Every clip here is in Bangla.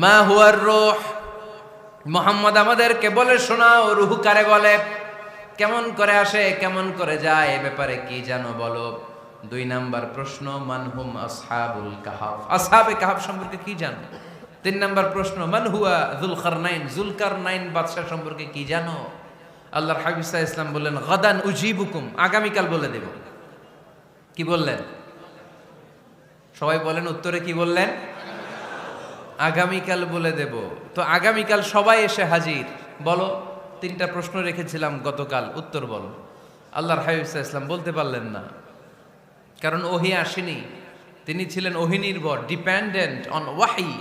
মা হুয়ার রূহ, মুহাম্মদ আমাদেরকে বলে শোনাও রূহ কারে বলে, কেমন করে আসে, কেমন করে যায়, এ ব্যাপারে কি জানো বলো। 2 নাম্বার প্রশ্ন, মানহুম আসহাবুল কাহাফ, আসহাবে কাহাফ সম্পর্কে কি জানো। 3 নাম্বার প্রশ্ন, মান হুয়া যুলকারনাইন, যুলকারনাইন বাদশা সম্পর্কে কি জানো। আল্লাহর হাবিব সাল্লাল্লাহু আলাইহি ওয়াসাল্লাম বললেন গাদান উজিবুকুম, আগামীকাল বলে দেব। কি বললেন? সবাই বলেন উত্তরে কি বললেন? আগামীকাল বলে দেব। তো আগামীকাল সবাই এসে হাজির। বলো, 3টা প্রশ্ন রেখেছিলাম গতকাল, উত্তর বলো। আল্লাহর হাবিব সাল্লাল্লাহু আলাইহি ওয়াসাল্লাম বলতে পারলেন না, কারণ ওহী আসেনি। তিনি ছিলেন ওহী নির্ভর, ডিপেন্ডেন্ট অন ওয়াহি,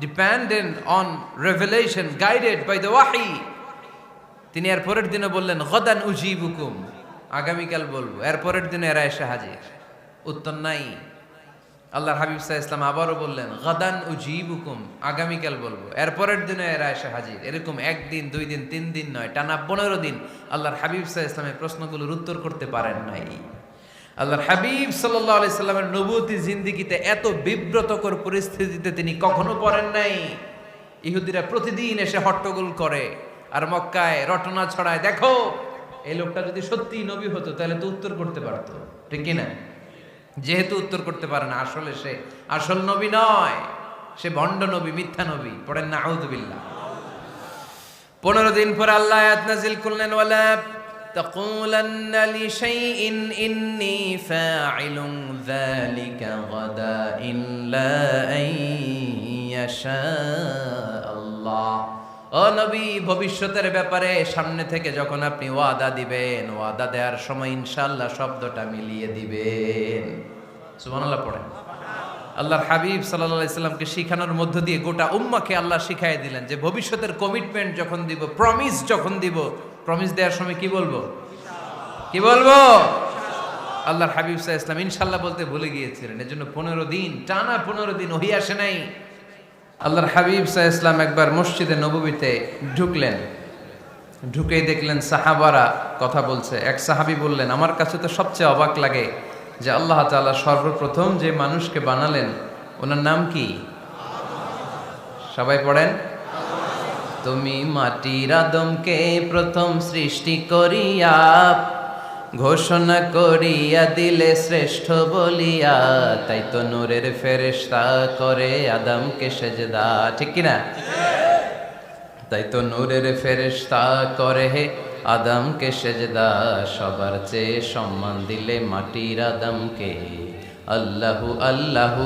dependent on revelation, guided by the ওয়াহি। তিনি এর পরের দিনে বললেন গাদান উজিবুকুম, আগামীকাল বলবো। এর পরের দিনে এরা এসে হাজির, উত্তর নাই। আল্লাহর হাবিব সাল্লাল্লাহু আলাইহি ওয়াসাল্লাম আবারও বললেন গাদান উজিবুকুম, আগামীকাল বলবো। এর পরের দিনে এরা এসে হাজির। এরকম 1 দিন 2 দিন 3 দিন নয়, টানা 15 দিন আল্লাহর হাবিব সাল্লাল্লাহু আলাইহি ওয়াসাল্লামের প্রশ্নগুলোর উত্তর করতে পারেন নাই। আল্লাহর হাবিব সাল্লাল্লাহু আলাইহি সাল্লামের নবুয়তি জিন্দেগিতে এত বিব্রতকর পরিস্থিতিতে তিনি কখনো পড়েন নাই। ইহুদিরা প্রতিদিন এসে হট্টগোল করে আর মক্কায় রটনা ছড়ায়, দেখো এই লোকটা যদি সত্যিই নবী হতো তাহলে তো উত্তর করতে পারতো, ঠিক কি না? যেহেতু উত্তর করতে পারে না, আসলে সে আসল নবী নয়, সে ভণ্ড নবী, মিথ্যা নবী। পড়েন না আউযুবিল্লাহ। 15 দিন পর আল্লাহ আয়াত নাযিল করলেন, ওয়ালা তাকুলান্না লিশাইইন ইন্নী ফাইলুন যালিকা গাদা ইল্লা আইয়াশা আল্লাহ। ও নবী, ভবিষ্যতের ব্যাপারে সামনে থেকে যখন আপনি ওয়াদা দিবেন, ওয়াদা দেওয়ার সময় ইনশাআল্লাহ শব্দটা মিলিয়ে দিবেন। সুবহানাল্লাহ পড়েন। আল্লাহর হাবিব সাল্লাল্লাহু আলাইহি সাল্লামকে শিখানোর মধ্য দিয়ে গোটা উম্মাহকে আল্লাহ শিখাইয়ে দিলেন যে ভবিষ্যতের কমিটমেন্ট যখন দিব, প্রমিস যখন দিব, প্রমিস দেওয়ার সময় কি বলবো? কি বলবো? আল্লাহর হাবিব সাল্লাল্লাহু আলাইহি সাল্লাম ইনশাআল্লাহ বলতে ভুলে গিয়েছিলেন। এজন্য 15 দিন, টানা 15 দিন ওহী আসে নাই। আল্লাহর হাবিব সাল্লাল্লাহু আলাইহি সাল্লাম একবার মসজিদে নববীতে ঢুকলেন, ঢুকেই দেখলেন সাহাবারা কথা বলছে। এক সাহাবী বললেন, আমার কাছে তো সবচেয়ে অবাক লাগে যে আল্লাহ তাআলা সর্বপ্রথম যে মানুষকে বানালেন ওনার নাম কি? সবাই পড়েন। তুমি মাটির আদমকে প্রথম সৃষ্টি করিয়া ঘোষণা করিয়া দিলে শ্রেষ্ঠ বলিয়া, তাই তো নূরের ফেরেশতা করে আদমকে সেজদা, ঠিক কিনা? তাই তো নূরের ফেরেশতা করে হে আদমকে সেজদা, সবার চেয়ে সম্মান দিলে মাটির আদমকে। আল্লাহু আল্লাহু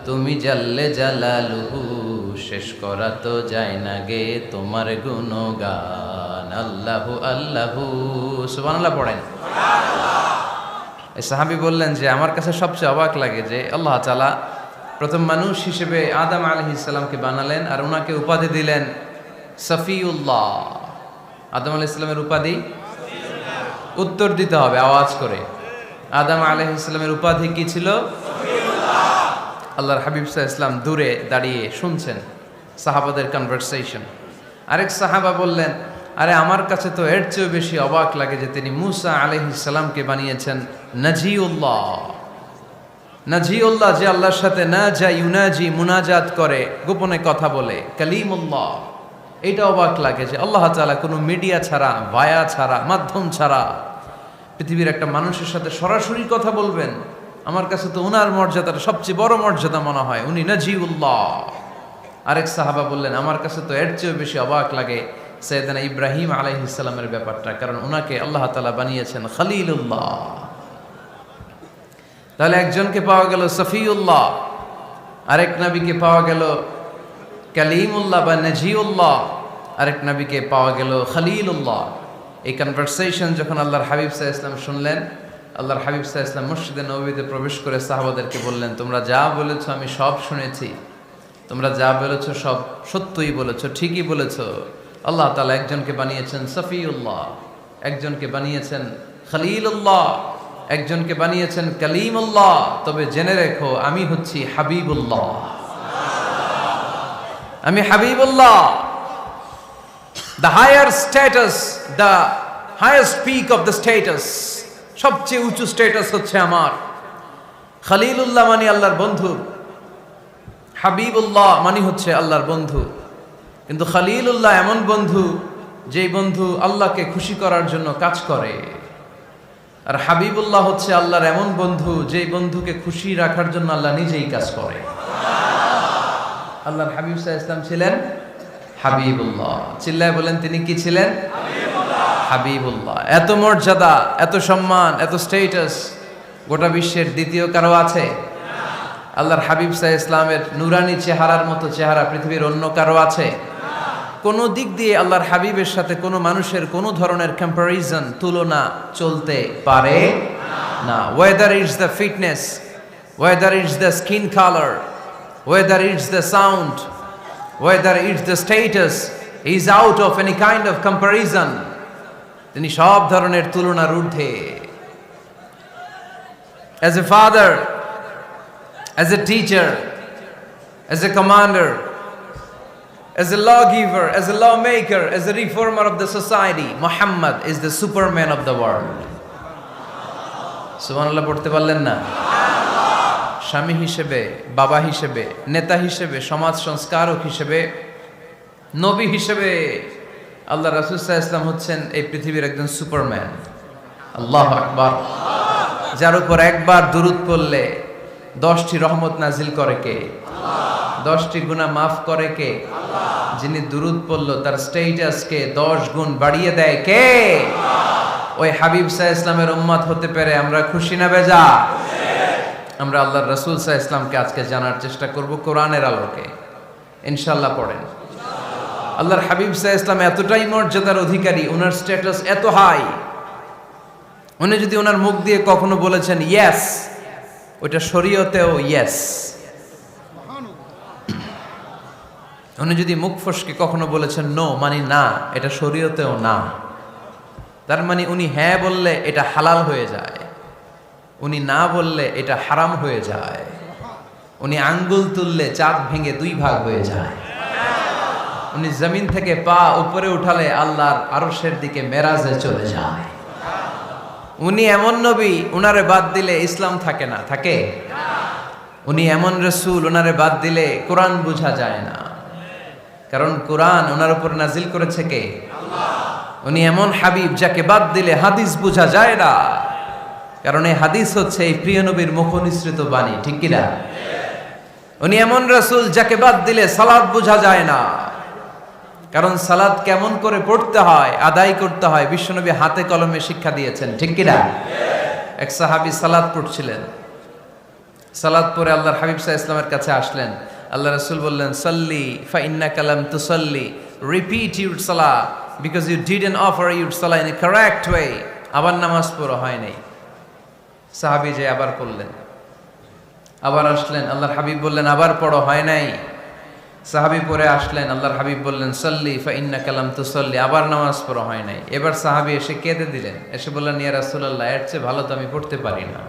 তুমি জাল্লে জালালুহু, শেষ করা তো যায় না গে তোমার গুণগান। আল্লাহু আল্লাহু, সুবহানাল্লাহ পড়েন। এই সাহাবী বললেন যে আমার কাছে সবচেয়ে অবাক লাগে যে আল্লাহ তাআলা প্রথম মানুষ হিসেবে আদম আলাইহিস সালামকে বানালেন আর ওনাকে উপাধি দিলেন সফিউল্লাহ। আদম আলাইহিস সালামের উপাধি উত্তর দিতে হবে আওয়াজ করে। আদম আলাইহিস সালামের উপাধি কি ছিল? সফিউল্লাহ। আল্লাহর হাবিব সাল্লাল্লাহু আলাইহি ওয়াসাল্লাম দূরে দাঁড়িয়ে শুনছেন সাহাবাদের কনভারসেশন। আরেক সাহাবা বললেন, আরে আমার কাছে তো এর চেয়েও বেশি অবাক লাগে যে তিনি মূসা আলাইহিস সালামকে বানিয়েছেন নাজিউল্লাহ। নাজিউল্লাহ, যে আল্লাহর সাথে না যা ইউনাজি, মুনাজাত করে, গোপনে কথা বলে, কালিমুল্লাহ। এইটা অবাক লাগে যে আল্লাহ তাআলা কোনো মিডিয়া ছাড়া, ভায়া ছাড়া, মাধ্যম ছাড়া পৃথিবীর একটা মানুষের সাথে সরাসরি কথা বলবেন। আমার কাছে তো ওনার মর্যাদাটা সবচেয়ে বড় মর্যাদা মনে হয়, উনি নাজিউল্লাহ। আরেক সাহাবা বললেন, আমার কাছে তো এর চেয়েও বেশি অবাক লাগে সাইয়েদনা ইব্রাহিম আলাইহিস সালামের ব্যাপারটা, কারণ ওনাকে আল্লাহ তাআলা বানিয়েছেন খলিলুল্লাহ। তাহলে একজনকে পাওয়া গেল সফিউল্লাহ, আরেক নবীকে পাওয়া গেল কালিমুল্লাহ বা নাজিউল্লাহ, আরেক নবীকে পাওয়া গেল খলিলুল্লাহ। এই কনভারসেশন যখন আল্লাহর হাবিব সাল্লাল্লাহু আলাইহি ওয়াসাল্লাম শুনলেন, আল্লাহর হাবিব সাল্লাল্লাহু আলাইহি ওয়াসাল্লাম মসজিদে নববীতে প্রবেশ করে সাহাবাদেরকে বললেন, তোমরা যা বলেছো আমি সব শুনেছি, তোমরা যা বলেছো সব সত্যই বলেছো, ঠিকই বলেছো। আল্লাহ তাআলা একজনকে বানিয়েছেন সফিউল্লাহ, একজনকে বানিয়েছেন খলিলুল্লাহ, একজনকে বানিয়েছেন কালিমুল্লাহ। তবে জেনে রেখো আমি হচ্ছি হাবিবুল্লাহ, আমি Habibullah. The higher status, the highest peak of the status, সবচেয়ে উঁচু স্ট্যাটাস হচ্ছে আমার। খলিলুল্লাহ মানে আল্লাহর বন্ধু, হাবিবুল্লাহ মানে হচ্ছে আল্লাহর বন্ধু, কিন্তু খলিলুল্লাহ এমন বন্ধু যেই বন্ধু আল্লাহকে খুশি করার জন্য কাজ করে। আর হাবিবুল্লাহ হচ্ছে আল্লাহর এমন বন্ধু যেই বন্ধুকে খুশি রাখার জন্য আল্লাহ নিজেই কাজ করে। আল্লাহর হাবিব সাল্লাল্লাহু আলাইহি ওয়াসাল্লাম ছিলেন হাবিবুল্লাহ। চিল্লায় বলেন তিনি কি ছিলেন? হাবিবুল্লাহ। এত মর্যাদা, এত সম্মান, এত স্ট্যাটাস গোটা বিশ্বের দ্বিতীয় কারো আছে? আল্লাহর হাবিব সাল্লাল্লাহু আলাইহি ওয়াসাল্লামের নুরানি চেহারার মতো চেহারা পৃথিবীর অন্য কারো আছে? কোনো দিক দিয়ে আল্লাহর হাবিবের সাথে কোনো মানুষের কোনো ধরনের কম্প্যারিজন, তুলনা চলতে পারে না। Whether it's the fitness, whether it's the skin colour, whether it's the sound, whether it's the status, is out of any kind of comparison. তিনি সব ধরনের তুলনার ঊর্ধ্বে। As a father, as a teacher, as a commander, as a lawgiver, as a lawmaker, as a reformer of the society, Muhammad is the superman of the world. সুবহানাল্লাহ পড়তে পারলেন না? স্বামী হিসেবে, বাবা হিসেবে, নেতা হিসেবে, সমাজ সংস্কারক হিসেবে, নবী হিসেবে আল্লাহ রাসূল সাল্লাল্লাহু আলাইহি ওয়াসাল্লাম হচ্ছেন এই পৃথিবীর একজন সুপারম্যান। আল্লাহু আকবার। যার উপর একবার দুরূদ পড়লে 10টি রহমত নাজিল করে কে? 10টি গুনাহ মাফ করে কে? যিনি দুরূদ পড়ল তার স্ট্যাটাসকে 10 গুণ বাড়িয়ে দেয় কে? ওই হাবিব সাল্লাল্লাহু আলাইহি ওয়াসাল্লামের উম্মত হতে পেরে আমরা খুশি না বেজা? আমরা আল্লাহর রাসূল সাল্লাল্লাহু আলাইহি ওয়াসাল্লামকে আজকে জানার চেষ্টা করব কোরআনের আলোকে। ইনশাআল্লাহ পড়েন। আল্লাহর হাবিব সাল্লাল্লাহু আলাইহি ওয়াসাল্লাম এতটাই মর্যাদার অধিকারী, ওনার স্ট্যাটাস এত হাই, উনি যদি ওনার মুখ দিয়ে কখনো বলেছেন ইয়েস, ওইটা শরীয়তেও ইয়েস। উনি যদি মুখ ফসকে কখনো বলেছেন নো, মানে না, এটা শরীয়তেও না। তার মানে উনি হ্যাঁ বললে এটা হালাল হয়ে যায়, উনি না বললে এটা হারাম হয়ে যায়। উনি আঙ্গুল তুললে চাঁদ ভেঙে 2 ভাগ হয়ে যায়। উনি জমিন থেকে পা উপরে উঠালে আল্লাহর আরশের দিকে মেরাজে চলে যায়। উনি এমন নবী, উনারে বাদ দিলে ইসলাম থাকে না, থাকে? উনি এমন রাসূল, উনারে বাদ দিলে কোরআন বোঝা যায় না, কারণ কোরআন ওনার উপর নাজিল করেছে কে? আল্লাহ। উনি এমন হাবিব যাকে বাদ দিলে হাদিস বোঝা যায় না, কারণ এই হাদিস হচ্ছে এই প্রিয় নবীর মুখনিসৃত বাণী, ঠিক কি না? উনি এমন রাসূল যাকে বাদ দিলে সালাত বোঝা যায় না, কারণ সালাত কেমন করে পড়তে হয়, আদায় করতে হয় বিশ্বনবী হাতে কলমে শিক্ষা দিয়েছেন, ঠিক কি না? এক সাহাবী সালাত পড়ছিলেন, সালাত পড়ে আল্লাহর হাবিব সাল্লাল্লাহু আলাইহি ওয়াসাল্লামের কাছে আসলেন। আল্লাহ রাসূল বললেন, সাল্লি ফা ইন্নাকা লাম তুসাল্লি, রিপিট ইউর সালাহ because you didn't offer your সালাহ ইন এ কারেক্ট ওয়ে। আবার নামাজ পড়া হয় নাই। সাহাবী যে আবার পড়লেন, আবার আসলেন, আল্লাহর হাবিব বললেন আবার পড়ো, হয় নাই। সাহাবী পরে আসলেন, আল্লাহর হাবিব বললেন সাল্লি ফা ইন্নাকা লাম তুসাল্লি, আবার নামাজ পড়া হয় নাই। এবার সাহাবী এসে কেঁদে দিলেন, এসে বললেন ইয়া রাসূলুল্লাহ, এর চেয়ে ভালো তো আমি পড়তে পারি না।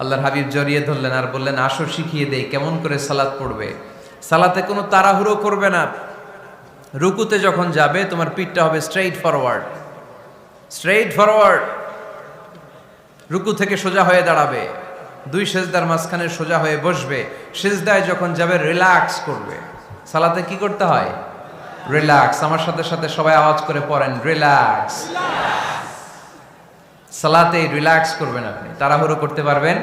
আল্লাহর হাবিব জড়িয়ে ধরলেন আর বললেন আসো শিখিয়ে দেই কেমন করে সালাত পড়বে। সালাতে কোনো তাড়াহুড়ো করবে না। রুকুতে যখন যাবে তোমার পিঠটা হবে স্ট্রেইট ফরওয়ার্ড, স্ট্রেইট ফরওয়ার্ড। রুকু থেকে সোজা হয়ে দাঁড়াবে, 2 সেজদার মাঝখানে সোজা হয়ে বসবে। সেজদায় যখন যাবে রিল্যাক্স করবে। সালাতে কি করতে হয়? রিল্যাক্স। আমার সাথে সাথে সবাই আওয়াজ করে পড়েন রিল্যাক্স। সালাতে রিল্যাক্স করবেন আপনি, তাড়াহুড়ো করতে পারবেন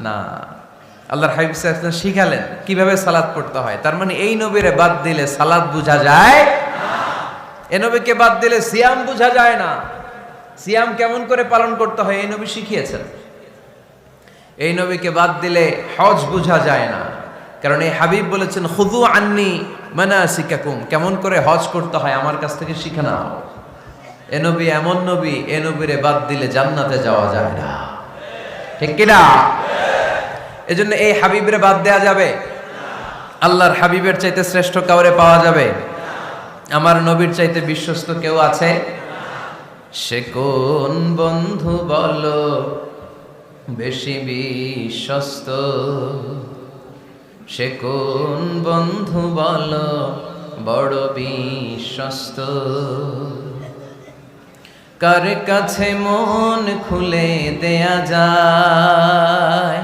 না। আল্লাহর হাবিব সাল্লাল্লাহু আলাইহি ওয়াসাল্লাম শিখালেন কিভাবে সালাত পড়তে হয়। তার মানে এই নবীরে বাদ দিলে সালাত বোঝা যায় না, এই নবীকে বাদ দিলে সিয়াম বোঝা যায় না। সিয়াম কেমন করে পালন করতে হয় এই নবী শিখিয়েছেন। এই নবীকে বাদ দিলে হজ বোঝা যায় না, কারণ এই হাবিব বলেছেন খুযু আন্নী মানাসিকাকুম, কেমন করে হজ করতে হয় আমার কাছ থেকে শিখে নাও। এ নবী এমন নবী, এ নবীরে বাদ দিলে জান্নাতে যাওয়া যায় না, ঠিক কি না? এজন্য এই হাবিবের বাদ দেয়া যাবে? আল্লাহর হাবিবের চাইতে শ্রেষ্ঠ কাউরে পাওয়া যাবে? আমার নবীর চাইতে বিশ্বস্ত কেউ আছে? সে কোন বন্ধু বলো বেশি বিশ্বস্ত, সে কোন বন্ধু বলো বড় বিশ্বস্ত, কার কাছে মন খুলে দেয়া যায়,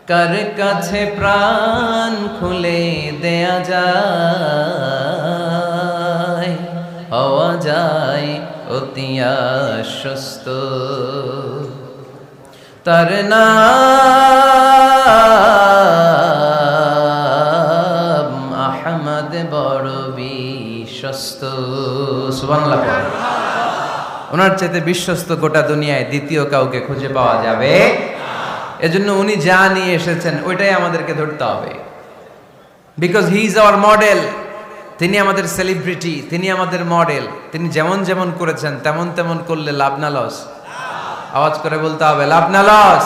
কার কাছে প্রাণ খুলে দেয়া যায়, হওয়া যায় অতি আশ্বস্ত। তার নাম আহমদ বড় বিশ্বস্ত। সুবহানাল্লাহ। ওনার চাইতে বিশ্বস্ত গোটা দুনিয়ায় দ্বিতীয় কাউকে খুঁজে পাওয়া যাবে। এজন্য উনি যা নিয়ে এসেছেন ওইটাই আমাদেরকে ধরতে হবে, because he is our model. তিনি আমাদের সেলিব্রিটি, তিনি আমাদের মডেল। তিনি যেমন যেমন করেছেন তেমন তেমন করলে লাভ না লস? আওয়াজ করে বলতে হবে লাভ না লস।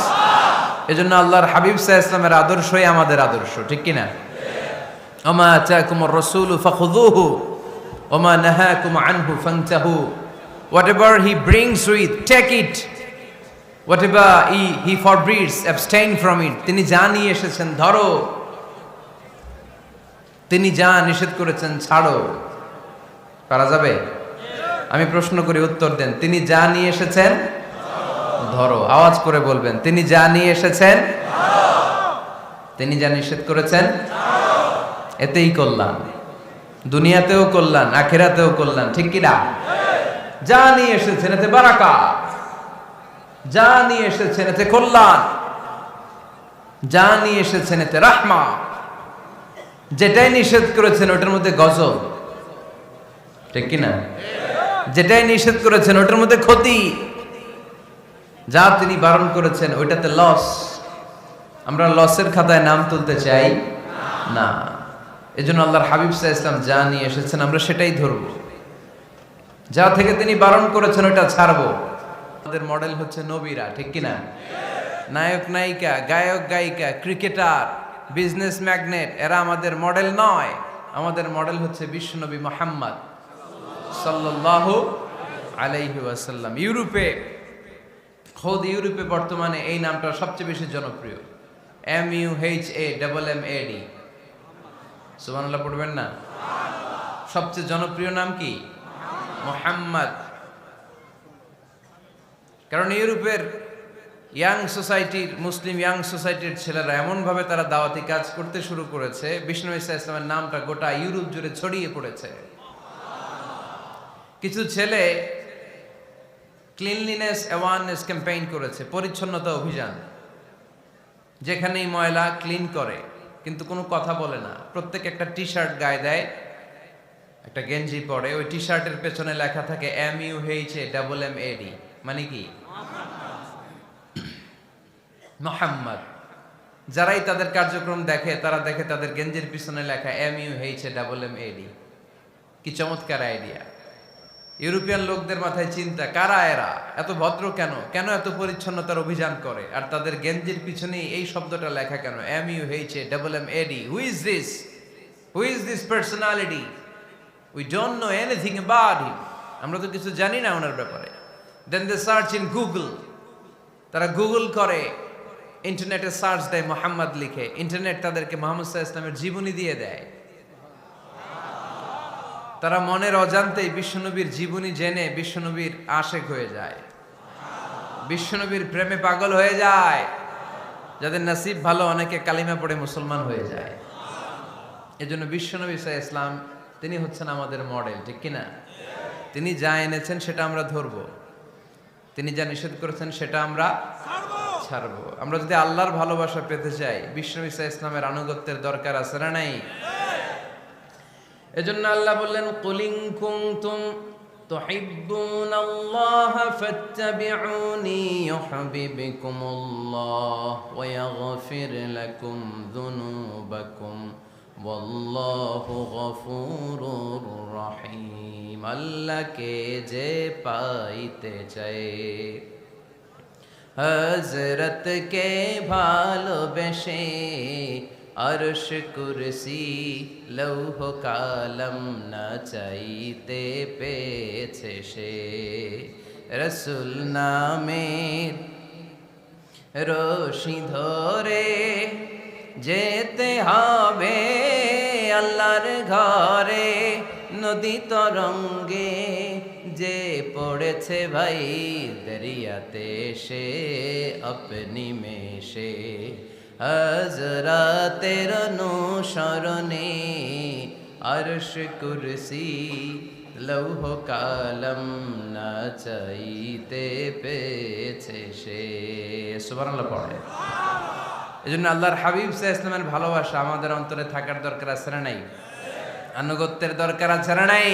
এজন্য আল্লাহর হাবিব সাল্লাল্লাহু আলাইহি ওয়াসাল্লামের আদর্শই আমাদের আদর্শ, ঠিক কি না? ওমা আতাকুমুর রাসূলু ফাখুযুহু ওমা নাহাকুম আনহু ফান্তাহু। Whatever he brings with, take it. Whatever he forbids, abstain from it. তিনি যা নিয়ে এসেছেন ধরো, তিনি যা নিষেধ করেছেন ছাড়ো। পারা যাবে? আমি প্রশ্ন করি, উত্তর দেন। তিনি যা নিয়ে এসেছেন ধরো। আওয়াজ করে বলবেন, তিনি যা নিয়ে এসেছেন ধরো, তিনি যা নিষেধ করেছেন ছাড়ো। এতেই কল্যাণ, দুনিয়াতেও কল্যাণ, আখিরাতেও কল্যাণ, ঠিক কি না? যা নিয়ে এসেছেন এতে বারাকাত, যা নিয়ে এসেছেন এতে কল্যাণ, যা নিয়ে এসেছেন এতে রাহমা। যেটাই নিষেধ করেছেন ওটার মধ্যে গজব, ঠিক কি না? যেটাই নিষেধ করেছেন ওটার মধ্যে ক্ষতি, যা তিনি বারণ করেছেন ওইটাতে লস। আমরা লসের খাতায় নাম তুলতে চাই না। এজন্য আল্লাহর হাবিব সাল্লাল্লাহু আলাইহি ওয়াসাল্লাম যা নিয়ে এসেছেন আমরা সেটাই ধরব, যা থেকে তিনি বারণ করেছেন ওটা ছাড়বো। আমাদের মডেল হচ্ছে নবীরা, ঠিক কিনা? নায়ক নায়িকা, গায়ক গায়িকা, ক্রিকেটার, বিজনেস ম্যাগনেট, এরা আমাদের মডেল নয়। আমাদের মডেল হচ্ছে বিশ্বনবী মুহাম্মদ সাল্লাল্লাহু আলাইহি ওয়াসাল্লাম। ইউরোপে, খোদ ইউরোপে বর্তমানে এই নামটা সবচেয়ে বেশি জনপ্রিয়, MUHAMMAD। সুবহানাল্লাহ পড়বেন না? সবচেয়ে জনপ্রিয় নাম কি? মুহাম্মদ। কারণ ইউরোপের ইয়াং সোসাইটির, মুসলিম ইয়াং সোসাইটির ছেলেরা এমনভাবে তারা দাওয়াতি কাজ করতে শুরু করেছে, বিষ্ণু ঈসা ইসলামের নামটা গোটা ইউরোপ জুড়ে ছড়িয়ে পড়েছে। কিছু ছেলে ক্লিনলিনেস অ্যাওয়ারনেস ক্যাম্পেইন করেছে, পরিচ্ছন্নতা অভিযান। যেখানেই ময়লা ক্লিন করে, কিন্তু কোনো কথা বলে না। প্রত্যেক একটা টি শার্ট গায়ে দেয়, একটা গেঞ্জি পরে, ওই টি শার্টের পেছনে লেখা থাকে MUHAMMAD, মানে কি? মুহাম্মদ। যারাই তাদের কার্যক্রম দেখে তারা দেখে তাদের গেঞ্জির পিছনে লেখা MUHAMMAD। কি চমৎকার আইডিয়া! ইউরোপিয়ান লোকদের মাথায় চিন্তা, কারা এরা, এত ভদ্র কেন, কেন এত পরিচ্ছন্নতার অভিযান করে, আর তাদের গেঞ্জির পিছনেই এই শব্দটা লেখা কেন, MUHAMMAD। Who is this personality? We don't know anything about him. আমরা তো কিছু জানি না ওনার ব্যাপারে। Then they search in Google. তারা গুগল করে, ইন্টারনেটে সার্চ দেয়, মুহাম্মদ লিখে। ইন্টারনেট তাদেরকে মুহাম্মদ সাল্লাল্লাহু আলাইহি ওয়াসাল্লামের জীবনী দিয়ে দেয়। তারা মনের অজান্তেই বিশ্বনবীর জীবনী জেনে বিশ্বনবীর আশেক হয়ে যায়, বিশ্বনবীর প্রেমে পাগল হয়ে যায়। যাদের নসিব ভালো, অনেকে কালিমা পড়ে মুসলমান হয়ে যায়। এজন্য বিশ্বনবী সাল্লাল্লাহু আলাইহি ওয়াসাল্লাম তিনি হচ্ছেন আমাদের মডেল, ঠিক কিনা? তিনি যা এনেছেন সেটা আমরা ধরব, তিনি যা নিষেধ করেছেন সেটা আমরা ছাড়বো। আমরা যদি আল্লাহর ভালোবাসা পেতে চাই, বিশ্বনবী সাল্লাল্লাহু আলাইহি ওয়াসাল্লামের আনুগত্যের দরকার আছে না নাই? এজন্য আল্লাহ বললেন, কুল ইন কুনতুম তুহিব্বুনাল্লাহা ফাত্তাবিউনি ইউহিব্বুকুমুল্লাহ ওয়া ইয়াগফির লাকুম যুনুবাকুম ওয়াল্লাহু গফুরুর রহিম। আল্লাহকে যে পাইতে চায়, হযরতকে ভালোবেসে, আরশ কুরসি লৌহ কালম না চাইতে পেয়েছে সে। রসুল নামের রশি ধরে যেতে হবে আল্লাহর ঘরে। নদী তরঙ্গে যে পড়েছে ভাই দরিয়াতে, সে আপনি মেশে হযরতের অনুসরণে আরশ কুরসি লৌহ কালম না চাইতে পেয়েছে সে। সুবহানাল্লাহ পড়ে। এজন্য আল্লাহর হাবিব সাল্লাল্লাহু আলাইহি ওয়াসাল্লামের ভালোবাসা আমাদের অন্তরে থাকার দরকার আছে না নাই? আনুগত্যের দরকার আছে না নাই?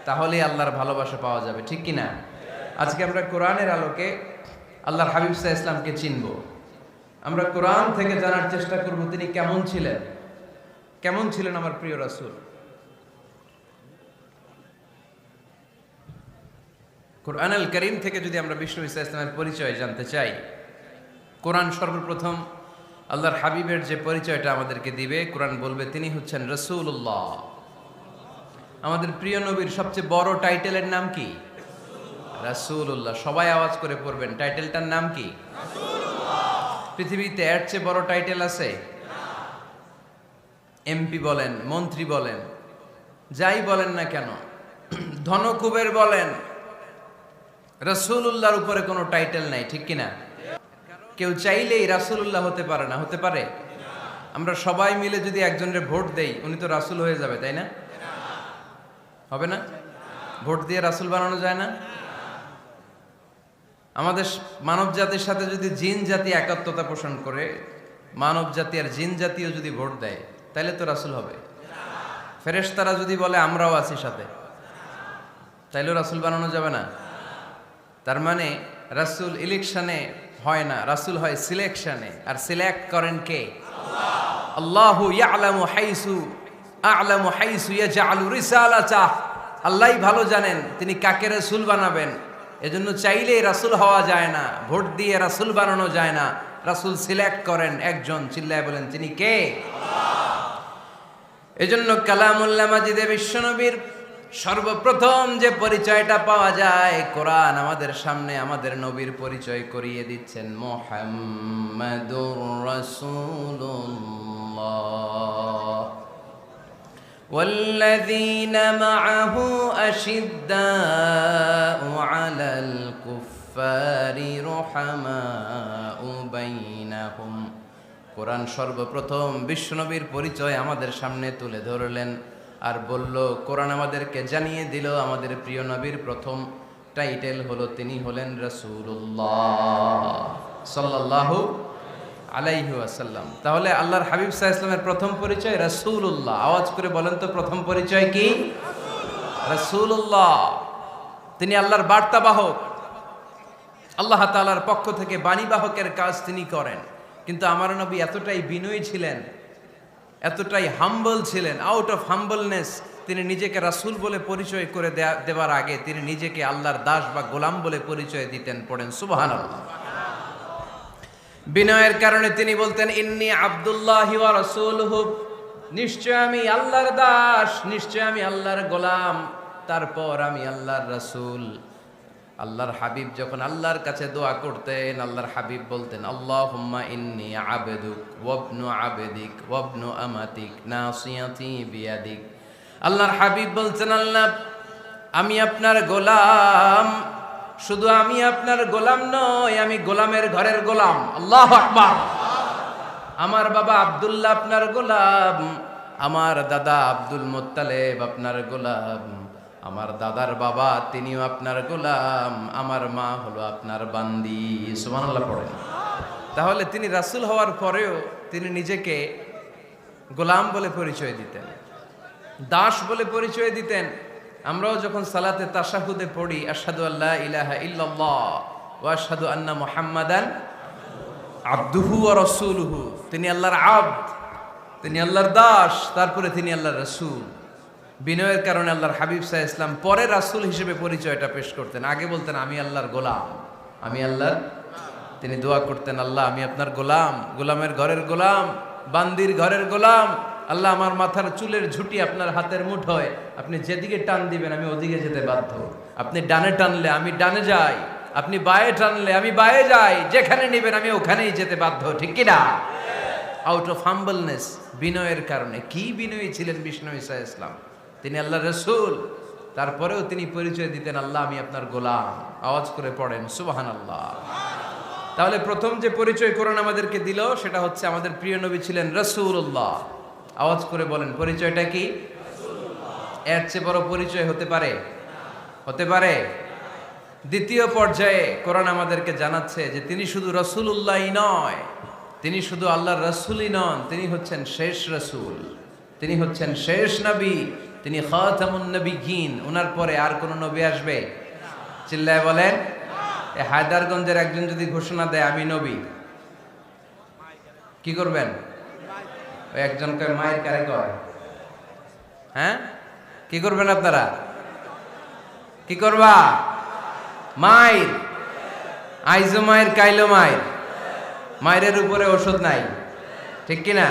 তাহলে আল্লাহর ভালোবাসা পাওয়া যাবে, ঠিক কি না? আজকে আমরা কোরআনের আলোকে আল্লাহর হাবিব সাল্লাল্লাহু আলাইহি ওয়াসাল্লামকে চিনব। আমরা কোরআন থেকে জানার চেষ্টা করব তিনি কেমন ছিলেন। কেমন ছিলেন আমার প্রিয় রাসূল? কোরআনুল কারীম থেকে যদি আমরা বিষ্ণু ঈসা ইসলামের পরিচয় জানতে চাই, কোরআন সর্বপ্রথম আল্লাহর হাবিবের যে পরিচয়টা আমাদেরকে দিবে, কোরআন বলবে তিনি হচ্ছেন রাসূলুল্লাহ। আমাদের প্রিয় নবীর সবচেয়ে বড় টাইটেলের নাম কি? রাসূলুল্লাহ। সবাই আওয়াজ করে পড়বেন, টাইটেলটার নাম কি? রাসূলুল্লাহ। পৃথিবীতে এর চেয়ে বড় টাইটেল আছে? এমপি বলেন, মন্ত্রী বলেন, যাই বলেন না কেন, ধনকুবের বলেন, রাসূলুল্লাহর উপরে কোনো টাইটেল নাই, ঠিক কিনা? কেউ চাইলেই রাসূলুল্লাহ হতে পারে না, হতে পারে? আমরা সবাই মিলে যদি একজনের ভোট দেই, উনি তো রাসূল হয়ে যাবে, তাই না? হবে না? ভোট দিয়ে রাসূল বানানো যায় না? আমাদের মানব জাতির সাথে যদি জিন জাতি একাত্মতা পোষণ করে, মানব জাতি আর জিন জাতিও যদি ভোট দেয়, তাহলে তো রাসূল হবে। ফেরেশতারা যদি বলে আমরাও আছি সাথে, তাইলেও রাসূল বানানো যাবে না। তার মানে রাসূল ইলেকশনে হয় না, রাসূল হয় সিলেকশনে। আর সিলেক্ট করেন কে? আল্লাহ। আল্লাহু ইয়ালামু হাইসু আ'লামু হাইসু ইয়াজআলু রিসালাতাহ। আল্লাহই ভালো জানেন তিনি কাকে রাসূল বানাবেন। এজন্য চাইলেই রাসূল হওয়া যায় না, ভোট দিয়ে রাসূল বানানো যায় না। রাসূল সিলেক্ট করেন একজন, চিল্লায় বলেন তিনি কে? আল্লাহ। এজন্য কালামুল্লাহ মাজিদে বিশ্বনবীর সর্বপ্রথম যে পরিচয়টা পাওয়া যায়, কোরআন আমাদের সামনে আমাদের নবীর পরিচয় করিয়ে দিচ্ছেন, মুহাম্মাদুর রাসূলুল্লাহ ওয়াল্লাযীনা মা'আহু আশিদ্দাউ আলাল কুফফারি রুহামাউ বাইনাহুম। কোরআন সর্বপ্রথম বিশ্বনবীর পরিচয় আমাদের সামনে তুলে ধরলেন আর বলল, কোরআন আমাদেরকে জানিয়ে দিল আমাদের প্রিয় নবীর প্রথম টাইটেল হলো তিনি হলেন রাসূলুল্লাহ সাল্লাল্লাহু আলাইহি ওয়াসাল্লাম। তাহলে আল্লাহর হাবিব সাল্লাল্লাহু আলাইহি ওয়াসাল্লামের প্রথম পরিচয় রাসূলুল্লাহ। আওয়াজ করে বলেন তো প্রথম পরিচয় কি? রাসূলুল্লাহ। তিনি আল্লাহর বার্তাবাহক, আল্লাহ তাআলার পক্ষ থেকে বাণীবাহকের কাজ তিনি করেন। কিন্তু আমার নবী এতটাই বিনয়ী ছিলেন, এতটাই হাম্বল ছিলেন, আউট অফ হাম্বলনেস তিনি নিজেকে রাসূল বলে পরিচয় করে দেওয়ার আগে তিনি নিজেকে আল্লাহর দাস বা গোলাম বলে পরিচয় দিতেন। পড়েন সুবহানাল্লাহ। বিনয়ের কারণে তিনি বলতেন, ইন্নী আব্দুল্লাহি ওয়া রাসূলুহু, নিশ্চয় আমি আল্লাহর দাস, নিশ্চয় আমি আল্লাহর গোলাম, তারপর আমি আল্লাহর রাসূল। আল্লাহর হাবিব যখন আল্লাহর কাছে দোয়া করতেন, আল্লাহর হাবিব বলতেন, আল্লাহুম্মা ইন্নী আবদুক ওয়া ইবনু আবদিক ওয়া ইবনু আমাতিক নাসিয়াতি বিয়াদিক। আল্লাহর হাবিব বলতেন, আল্লাহ আমি আপনার গোলাম, শুধু আমি আপনার গোলাম নই, আমি গোলামের ঘরের গোলাম। আল্লাহু আকবার। আমার বাবা আব্দুল্লাহ আপনার গোলাম, আমার দাদা আব্দুল মুত্তালিব আপনার গোলাম, আমার দাদার বাবা তিনিও আপনার গোলাম, আমার মা হলো আপনার বান্দি। সুবহানাল্লাহ পড়েন। তাহলে তিনি রাসূল হওয়ার পরেও তিনি নিজেকে গোলাম বলে পরিচয় দিতেন, দাস বলে পরিচয় দিতেন। আমরাও যখন সালাতে তাশাহুদে পড়ি, আশহাদু আল্লা ইলাহা ইল্লাল্লাহ ওয়া আশহাদু আন্না মুহাম্মাদান আবদুহু ওয়া রাসূলুহু, তিনি আল্লাহর আবদ, তিনি আল্লাহর দাস, তারপরে তিনি আল্লাহর রাসূল। বিনয়ের কারণে আল্লাহর হাবিব সাল্লাল্লাহু আলাইহি ওয়াসাল্লাম পরে রাসূল হিসেবে পরিচয়টা পেশ করতেন। আগে বলতেন আমি আল্লাহর গোলাম, আমি আল্লাহর। তিনি দোয়া করতেন, আল্লাহ আমি আপনার গোলাম, গোলামের ঘরের গোলাম, বান্দির ঘরের গোলাম। আল্লাহ আমার মাথার চুলের ঝুঁটি আপনার হাতের মুঠোয়, আপনি যেদিকে টান দিবেন আমি ওদিকে যেতে বাধ্য। আপনি ডানে টানলে আমি ডানে যাই, আপনি বায়ে টানলে আমি বায়ে যাই, যেখানে নেবেন আমি ওখানেই যেতে বাধ্য, ঠিক কিনা? আউট অফ হাম্বলনেস, বিনয়ের কারণে। কি বিনয়ী ছিলেন বিষ্ণু ঈসা ইসলাম। তিনি আল্লাহর রাসূল, তারপরেও তিনি পরিচয় দিতেন, আল্লাহ আমি আপনার গোলাম। আওয়াজ করে পড়েন সুবহানাল্লাহ। তাহলে প্রথম যে পরিচয় কোরআন আমাদেরকে দিল সেটা হচ্ছে আমাদের প্রিয় নবী ছিলেন রাসূলুল্লাহ। আওয়াজ করে বলেন পরিচয়টা কি? এর চেয়ে বড় পরিচয় হতে পারে? হতে পারে? দ্বিতীয় পর্যায়ে কোরআন আমাদেরকে জানাচ্ছে যে তিনি শুধু রাসূলুল্লাহই নয়, তিনি শুধু আল্লাহর রাসূলই নন, তিনি হচ্ছেন শেষ রাসূল, তিনি হচ্ছেন শেষ নবী, তিনি খাতামুন নবিয়্যিন। ওনার পরে আর কোন নবী আসবে? চিল্লায় বলেন। এই হায়দারগঞ্জের একজন যদি ঘোষণা দেয় আমি নবী, কি করবেন? ওই একজনকে মায়ের কারে কয়? হ্যাঁ, কি করবেন আপনারা? কি করবা? মায়ের আইজো মায়ের কাইলো মায়ের, মায়ের উপরে ওষুধ নাই, ঠিক কিনা?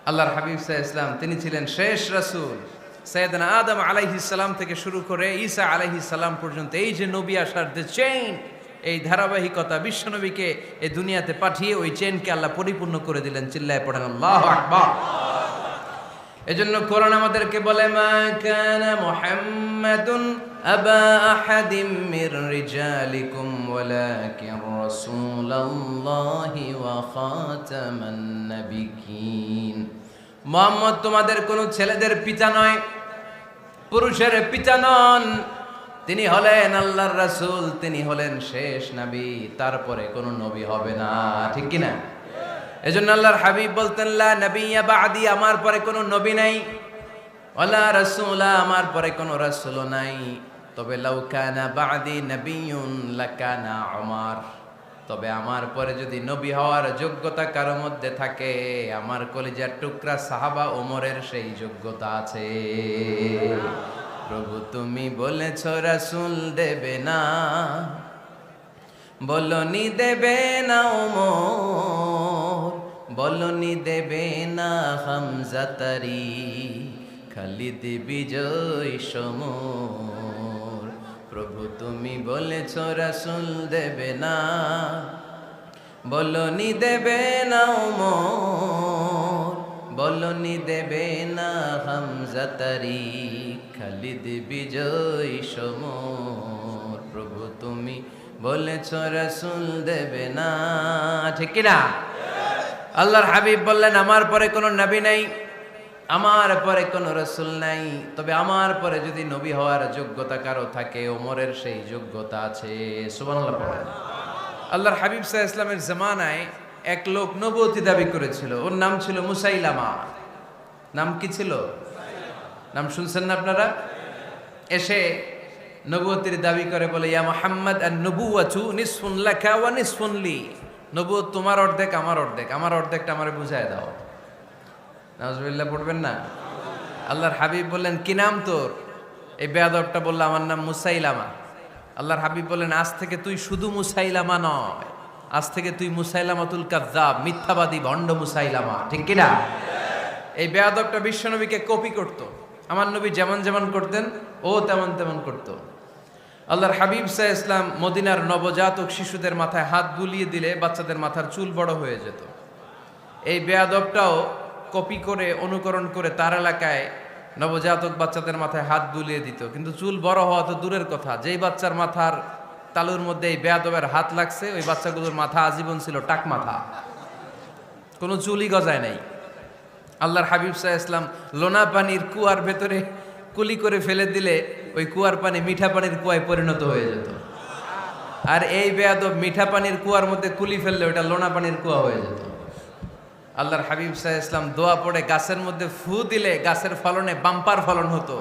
আল্লাহর হাবিব সাল্লাল্লাহু আলাইহি ওয়াসাল্লাম তিনি ছিলেন শেষ রাসূল। সাইয়েদনা আদম আলাইহিস সালাম থেকে শুরু করে ঈসা আলাইহিস সালাম পর্যন্ত এই যে নবী আসার যে চেইন, এই ধারাবাহিকতা, বিশ্ব নবীকে এই দুনিয়াতে পাঠিয়ে ওই চেইনকে আল্লাহ পরিপূর্ণ করে দিলেন। চিল্লায় পড়েন আল্লাহু আকবার। এজন্য কোরআন আমাদেরকে বলে মা কানা মুহাম্মাদুন আবা আহাদিম মির রিজালিকুম ওয়ালাকিন রাসূলুল্লাহি ওয়া খাতামান নাবিয়্যিন। মুহাম্মদ তোমাদের কোন ছেলেদের পিতা নয়, পুরুষের পিতা নন, তিনি হলেন আল্লাহর রাসূল, তিনি হলেন শেষ নবী, তারপরে কোন নবী হবে না, ঠিক কি না? এজন্য আল্লাহর হাবিব বলতেন লা নবিয়্যা বা'দি, আমার পরে কোনো নবী নাই, ওয়ালা রাসূলা, আমার পরে কোনো রাসূলও নাই। তবে লাউ কানা বা'দি নবিয়্যুন লাকানা উমর, তবে আমার পরে যদি নবী হওয়ার যোগ্যতা কারো মধ্যে থাকে, আমার কলিজার টুকরা সাহাবা ওমরের সেই যোগ্যতা আছে। প্রভু তুমি বলেছো রাসূল দেবে না, বলনি দেবে না ওমর, বলনি দেবে না হামজা তারি, খালিদ বিজয় সমর। প্রভু তুমি বলেছ রাসূল দেবে না, বলনি দেবে না ওমর, বলনি দেবে না হামজা তারি, খালিদ বিজয় সমর। প্রভু তুমি বলেছ রাসূল দেবে না, ঠিক কি না? আল্লাহর হাবিব বললেন আমার পরে কোনো নবী নাই, আমার পরে কোনো রাসূল নাই, তবে আমার পরে যদি নবী হওয়ার যোগ্যতা কারো থাকে, ওমরের সেই যোগ্যতা আছে। সুবহানাল্লাহ পড়েন। আল্লাহর হাবিব সাল্লাল্লাহু আলাইহি ওয়াসাল্লামের জামানায় এক লোক নবুয়তি দাবি করেছিল, ওর নাম ছিল মুসাইলামা। নাম কি ছিল? নাম শুনছেন না আপনারা? এসে নবুয়তির দাবি করে বলে ইয়া মুহাম্মদ আন-নবুওয়াতু নিসফুন লাকা ওয়া নিসফুন লি, নবুয়ত তোমার অর্ধেক আমার অর্ধেক, আমার অর্ধেকটা আমারে বুঝায় দাও। নাউজুবিল্লাহ পড়বেন না? আল্লাহর হাবিব বললেন কি নাম তোর? এই বেয়াদবটা বলল আমার নাম মুসাইলামা। আল্লাহর হাবিব বললেন আজ থেকে তুই শুধু মুসাইলামা নয়, আজ থেকে তুই মুসাইলামাতুল কাযযাব, মিথ্যাবাদী ভণ্ড মুসাইলামা, ঠিক কি না? এই বেয়াদবটা বিশ্বনবীকে কপি করত, আমার নবী যেমন যেমন করতেন ও তেমন তেমন করত। আল্লাহর হাবিব সাল্লাল্লাহু আলাইহি ওয়াসাল্লাম মদিনার নবজাতক শিশুদের মাথায় হাত বুলিয়ে দিলে বাচ্চাদের মাথার চুল বড় হয়ে যেত। এই বেয়াদবটাও কপি করে অনুকরণ করে তার এলাকায় নবজাতক বাচ্চাদের মাথায় হাত বুলিয়ে দিত, কিন্তু চুল বড় হওয়া তো দূরের কথা, যেই বাচ্চার মাথার তালুর মধ্যে এই বেয়াদবের হাত লাগছে ওই বাচ্চাগুলোর মাথা আজীবন ছিল টাক মাথা, কোনো চুলই গজায় নাই। আল্লাহর হাবিব সাল্লাল্লাহু আলাইহি ওয়াসাল্লাম লোনা পানির কুয়ার ভেতরে কুলি করে ফেলে দিলে ওই কুয়ার পানি মিঠা পানির কুয়ায় পরিণত হয়ে যেত। আর এই বেয়াদব মিঠা পানির কুয়ার মধ্যে কুলি ফেললে ওটা লোনা পানির কুয়া হয়ে যেত। আল্লাহর হাবিব সাল্লাল্লাহু আলাইহি ওয়াসাল্লাম দোয়া পড়ে গাছের মধ্যে ফু দিলে গাছের ফলনে বাম্পার ফলন হতো,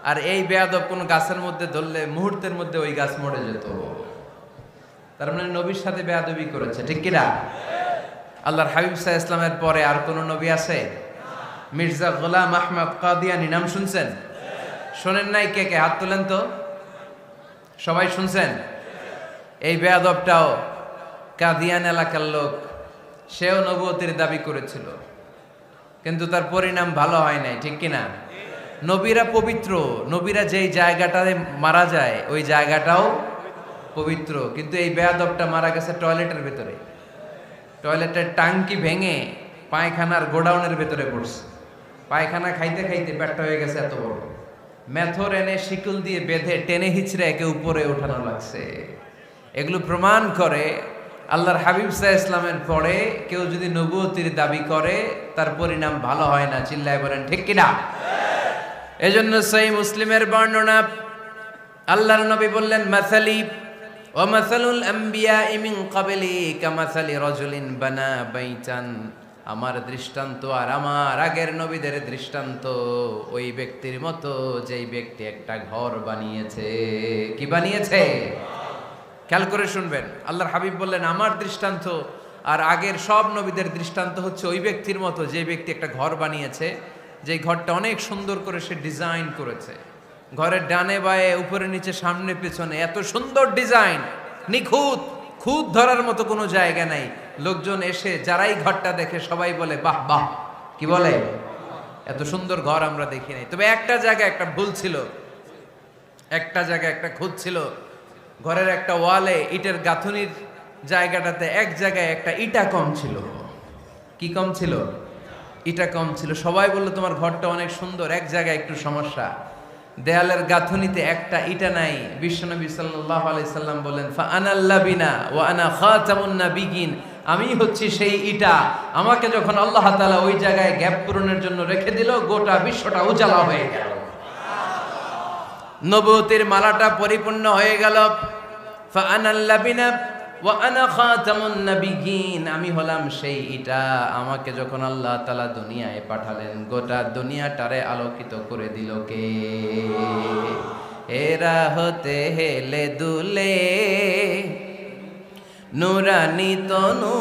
আর এই বেয়াদব কোন গাছের মধ্যে ধরলে মুহূর্তের মধ্যে ওই গাছ মরে যেত। তার মানে নবীর সাথে বেয়াদবি করেছে, ঠিক কিনা? আল্লাহর হাবিব সাল্লাল্লাহু আলাইহি ওয়াসাল্লামের পরে আর কোন নবী আছে? মির্জা গোলাম আহমদ কাদিয়ানী নাম শুনছেন? শোনেন নাই? কে কে হাত তোলেন তো। সবাই শুনছেন? এই বেয়াদবটাও কাদিয়ান এলাকার লোক, সেও নবুয়তির দাবি করেছিল, কিন্তু তার পরিণাম ভালো হয় নাই, ঠিক কিনা? নবীরা পবিত্র, নবীরা যেই জায়গাটায় মারা যায় ওই জায়গাটাও পবিত্র, কিন্তু এই বেয়াদবটা মারা গেছে টয়লেটের ভেতরে, টয়লেটের টাঙ্কি ভেঙে পায়খানার গোডাউনের ভেতরে পড়ছে, পায়খানা খাইতে খাইতে পেটটা হয়ে গেছে এত বড়, মেথর এনে শিকল দিয়ে বেঁধে টেনে হিচড়ে একে উপরে ওঠানো লাগছে। এগুলো প্রমাণ করে আল্লাহর হাবিব সাল্লাল্লাহু আলাইহি ইসলামের পরে কেউ যদি নবুয়তির দাবি করে তার পরিণাম ভালো হয় না। চিল্লায় বলেন ঠিক কিনা? এজন্য সহিহ মুসলিমের বর্ণনা, আল্লাহর নবী বললেন, মাসালি ওয়া মাসালুল আমবিয়াই মিন ক্বাবলি কামাসালি রাজুলিন বানা বাইতান, আমার দৃষ্টান্ত আর আমার আগের নবীদের দৃষ্টান্ত ওই ব্যক্তির মতো যেই ব্যক্তি একটা ঘর বানিয়েছে। কি বানিয়েছে? খেয়াল করে শুনবেন, আল্লাহর হাবিব বললেন আমার দৃষ্টান্ত আর আগের সব নবীদের দৃষ্টান্ত হচ্ছে ওই ব্যক্তির মতো যে ব্যক্তি একটা ঘর বানিয়েছে, যে ঘরটা অনেক সুন্দর করে সে ডিজাইন করেছে। ঘরের ডানে বায়ে উপরে নিচে সামনে পেছনে এত সুন্দর ডিজাইন, নিখুঁত, খুঁত ধরার মতো কোনো জায়গা নাই। লোকজন এসে যারাই ঘরটা দেখে সবাই বলে বাহ বাহ, কি বলে, এত সুন্দর ঘর আমরা দেখি নাই। তবে একটা জায়গায় একটা ভুল ছিল, একটা জায়গায় একটা খুঁত ছিল। ঘরের একটা ওয়ালে ইটের গাঁথুনির জায়গাটাতে এক জায়গায় একটা ইটা কম ছিল। কি কম ছিল? ইটা কম ছিল। সবাই বললো তোমার ঘরটা অনেক সুন্দর, এক জায়গায় একটু সমস্যা, দেয়ালের গাঁথুনিতে একটা ইটা নাই। বিশ্বনবী সাল্লাল্লাহু আলাইহি সাল্লাম বলেন, ফা আনাল লাবিনা ওয়া আনা খাতামুন নাবিয়িন, আমি হচ্ছি সেই ইটা। আমাকে যখন আল্লাহ তাআলা ওই জায়গায় গ্যাপ পূরণের জন্য রেখে দিল, গোটা বিশ্বটা উজালা হয়ে গেল, নবুয়তের মালাটা পরিপূর্ণ হয়ে গেল। ফা আনাল লাবিনা ওয়া আনা খাতামুন নাবিয়িন, আমি হলাম সেই ইটা। আমাকে যখন আল্লাহ তাআলা দুনিয়ায় পাঠালেন, গোটা দুনিয়াটারে আলোকিত করে দিল কে? এরা হতে হেলে দুলে নুরানি তনু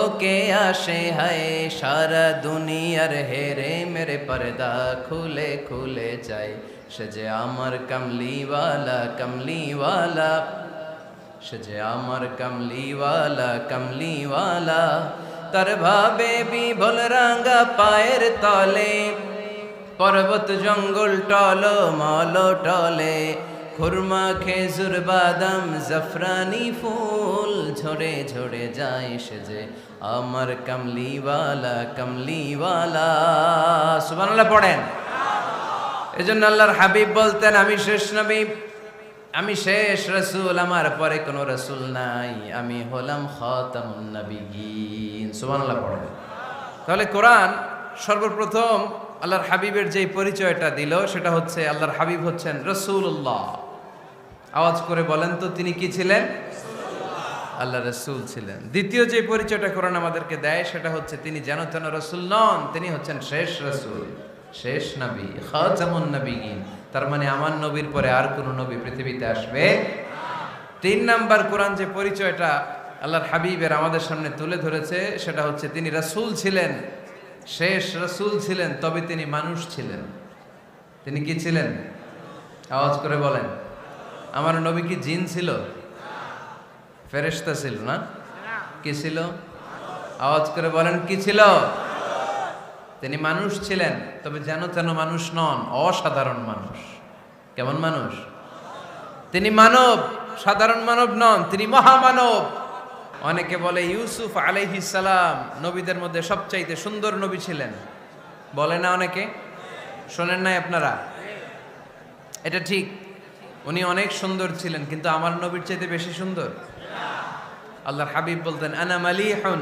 ওকে আসে হায়, সারা দুনিয়ার হেরে মেরে পর্দা খুলে খুলে যায়। সে যে আমার কামলিওয়ালা কামলিওয়ালা, সে যে আমার কামলিওয়ালা কামলিওয়ালা, তার ভাবে বিভোল রাঙ্গা পায়ের তলে, পর্বত জঙ্গল টল মল টলে, খুরমা খেজুর বাদাম জাফরানি ফুল ঝরে ঝরে যায়। সে যে আমার কামলিওয়ালা কামলিওয়ালা। সুবহানাল্লাহ পড়েন। এজন্য আল্লাহর হাবিব বলতেন, আমি শেষ নবী, আমি শেষ রাসূল, আমার পরে কোনো রাসূল নাই, আমি হলাম খাতামুন নাবিয়িন। সুবহানাল্লাহ পড়েন। তাহলে কোরআন সর্বপ্রথম আল্লাহর হাবিবের যে পরিচয়টা দিল সেটা হচ্ছে আল্লাহর হাবিব হচ্ছেন রাসূলুল্লাহ। আওয়াজ করে বলেন তো, তিনি কি ছিলেন? আল্লাহ রাসূল ছিলেন। দ্বিতীয় যে পরিচয়টা কোরআন আমাদেরকে দেয় সেটা হচ্ছে তিনি যেন তেন রাসূল নন, তিনি হচ্ছেন শেষ রাসূল, শেষ নবী, খাতামুন নাবিয়িন। তার মানে আমার নবীর পরে আর কোন নবী পৃথিবীতে আসবে। তিন নাম্বার কোরআন যে পরিচয়টা আল্লাহর হাবিবের আমাদের সামনে তুলে ধরেছে সেটা হচ্ছে তিনি রাসূল ছিলেন, শেষ রাসূল ছিলেন, তবে তিনি মানুষ ছিলেন। তিনি কি ছিলেন? আওয়াজ করে বলেন। আমার নবী কি জিন ছিল? ফেরেশতা ছিল না? কি ছিল? আওয়াজ করে বলেন, কি ছিল? তিনি মানুষ ছিলেন, তবে যেন তেন মানুষ নন, অসাধারণ মানুষ। কেমন মানুষ? তিনি মানব, সাধারণ মানব নন, তিনি মহামানব। অনেকে বলে ইউসুফ আলাইহিস সালাম নবীদের মধ্যে সবচাইতে সুন্দর নবী ছিলেন, বলে না অনেকে? শোনেন নাই আপনারা? এটা ঠিক, উনি অনেক সুন্দর ছিলেন, কিন্তু আমার নবীর চাইতে বেশি সুন্দর। আল্লাহর হাবিব বলতেন, আনা মালিহুন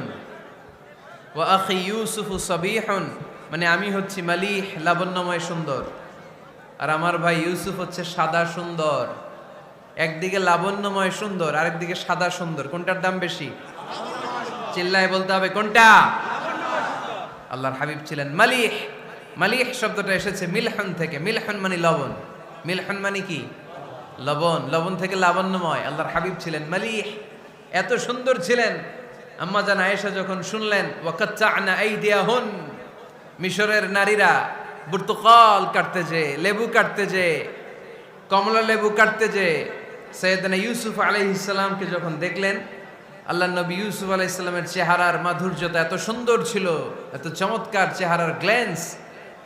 ওয়া আখি ইউসুফু সাবিহুন, মানে আমি হচ্ছি মালিহ, লাবণ্যময় সুন্দর, আর আমার ভাই ইউসুফ হচ্ছে সাদা সুন্দর। একদিকে লাবণ্যময় সুন্দর, আরেকদিকে সাদা সুন্দর, কোনটার দাম বেশি? চিল্লায় বলতে হবে কোনটা? আল্লাহর হাবিব ছিলেন মালিহ। মালিহ শব্দটা এসেছে মিলহন থেকে। মিলহন মানে লবণ, মিলহন মানে কি? লবণ। লবণ থেকে লাবণ্যময়। আল্লাহর হাবিব ছিলেন মালিহ, এত সুন্দর ছিলেন। আম্মা জান আয়েশা যখন শুনলেন ওয়াকাত্তা'না আইদিয়াহুন, মিশরের নারীরা বুর্তুকাল কাটতে যে, লেবু কাটতে যে, কমলা লেবু কাটতে যে সাইয়েদনা ইউসুফ আলাইহিস সালামকে যখন দেখলেন, আল্লাহর নবী ইউসুফ আলাইহিস সালামের চেহারার মাধুর্যতা এত সুন্দর ছিল, এত চমৎকার চেহারার গ্ল্যান্স,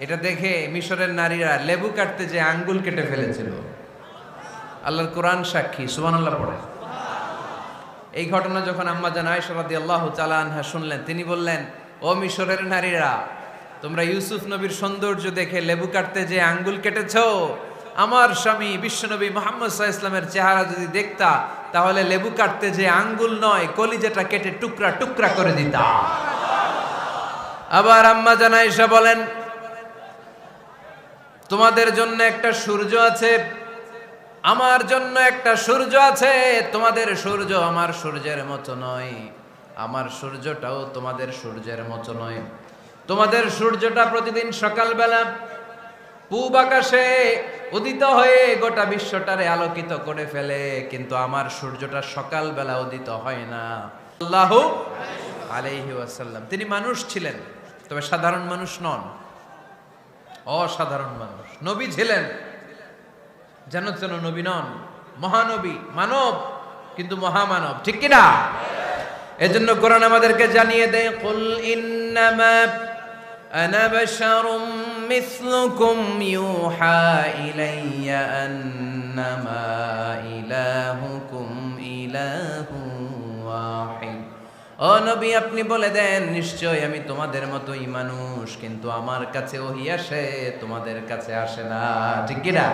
এটা দেখে মিশরের নারীরা লেবু কাটতে যে আঙ্গুল কেটে ফেলেছিল। আল্লাহর কোরআন সাক্ষী। সুবহানাল্লাহ পড়ে। এই ঘটনা যখন আম্মা জান আয়েশা রাদিয়াল্লাহু তাআলা আনহা শুনলেন, তিনি বললেন, ও মিশরের নারীরা, তোমরা ইউসুফ নবীর সৌন্দর্য দেখে লেবু কাটতে যে আঙ্গুল কেটেছো, আমার স্বামী বিশ্বনবী মুহাম্মদ সাল্লাল্লাহু আলাইহি ওয়াসাল্লামের চেহারা যদি দেখতা তাহলে লেবু কাটতে যে আঙ্গুল নয় কলিজাটা কেটে টুকরা টুকরা করে দিতাম। আবার আম্মা জান আয়েশা বলেন, তোমাদের জন্য একটা সূর্য আছে, আমার জন্য একটা সূর্য আছে। তোমাদের সূর্য আমার সূর্যের মতো নয়, আমার সূর্যটাও তোমাদের সূর্যের মতো নয়। তোমাদের সূর্যটা প্রতিদিন সকালবেলা পূব আকাশে উদিত হয়ে গোটা বিশ্বটারে আলোকিত করে ফেলে, কিন্তু আমার সূর্যটা সকালবেলা উদিত হয় না। আল্লাহু আলাইহি ওয়াসাল্লাম তিনি মানুষ ছিলেন, তবে সাধারণ মানুষ নন, অসাধারণ মানুষ। নবী ছিলেন, যেন যেন নবী নন, মহানবী, মানব কিন্তু মহামানব, ঠিক কিনা? এজন্য কোরআন আমাদেরকে জানিয়ে দেয়, কুল ইন্নামা আনা বাশারুম মিসলুকুম ইউহা ইলাইয়া আন্নামা ইলাহুকুম ইলাহুন ওয়াহিদ। ও নবী, আপনি বলে দেন, নিশ্চয় আমি তোমাদের মতোই মানুষ, কিন্তু আমার কাছে ওহী আসে, তোমাদের কাছে আসে না, ঠিক কিনা?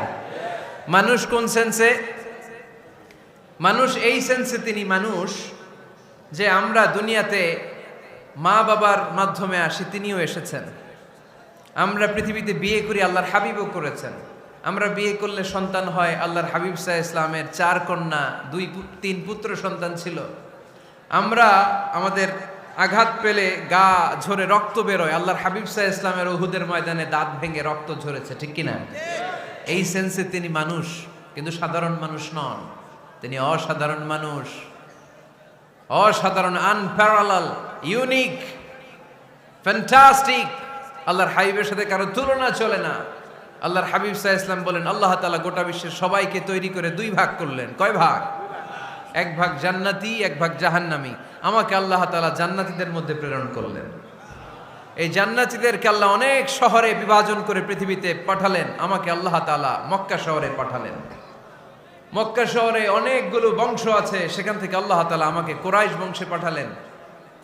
মানুষ কোন সেন্সে? মানুষ এই সেন্সে তিনি মানুষ যে আমরা দুনিয়াতে মা বাবার মাধ্যমে আসি, তিনিও এসেছেন। আমরা পৃথিবীতে বিয়ে করি, আল্লাহর হাবিবও করেছেন। আমরা বিয়ে করলে সন্তান হয়, আল্লাহর হাবিব সাল্লাল্লাহু আলাইহি ইসলামের 4 কন্যা 3 পুত্র সন্তান ছিল। আমরা আমাদের আঘাত পেলে গা ঝরে রক্ত বেরোয়, আল্লাহর হাবিব সাল্লাল্লাহু আলাইহি ইসলামের উহুদের ময়দানে দাঁত ভেঙে রক্ত ঝরেছে, ঠিক কিনা? এই সেন্সে তিনি মানুষ, কিন্তু সাধারণ মানুষ নন, তিনি অসাধারণ মানুষ, অসাধারণ, আনপ্যারালাল, ইউনিক, ফ্যান্টাস্টিক। আল্লাহর হাবিবের সাথে কারো তুলনা চলে না। আল্লাহর হাবিব সাল্লাল্লাহু আলাইহি ওয়াসাল্লাম বলেন, আল্লাহ তাআলা গোটা বিশ্বের সবাইকে তৈরি করে 2 ভাগ করলেন। কয় ভাগ? 1 ভাগ জান্নাতি, 1 ভাগ জাহান্নামী। আমাকে আল্লাহ তাআলা জান্নাতীদের মধ্যে প্রেরণ করলেন। এই জান্নাতীদেরকে আল্লাহ অনেক শহরে বিভাজন করে পৃথিবীতে পাঠালেন, আমাকে আল্লাহ তাআলা মক্কা শহরে পাঠালেন। মক্কা শহরে অনেকগুলো বংশ আছে, সেখান থেকে আল্লাহ তাআলা আমাকে কুরাইশ বংশে পাঠালেন।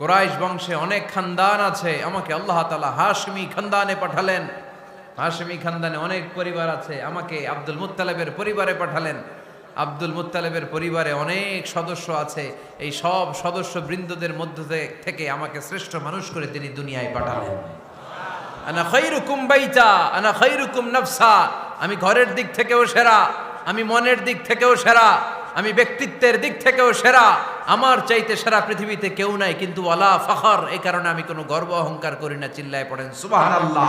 কুরাইশ বংশে অনেক খানদান আছে, আমাকে আল্লাহ তাআলা হাশমি খানদানে পাঠালেন। হাশমি খানদানে অনেক পরিবার আছে, আমাকে আব্দুল মুত্তালিবের পরিবারে পাঠালেন। আব্দুল মুত্তালিবের পরিবারে অনেক সদস্য আছে, এই সব সদস্য বৃন্দদের মধ্য থেকে আমাকে শ্রেষ্ঠ মানুষ করে তিনি দুনিয়ায় পাঠালেন। আনা খায়রুকুম বাইতা আনা খায়রুকুম নাফসা, আমি ঘরের দিক থেকেও সেরা, আমি মনের দিক থেকেও সেরা, আমি ব্যক্তিত্বের দিক থেকেও সেরা, আমার চাইতে সেরা পৃথিবীতে কেউ নাই, কিন্তু ওয়ালা ফখর, এই কারণে আমি কোনো গর্ব অহংকার করি না। চিল্লায় পড়েন সুবহানাল্লাহ।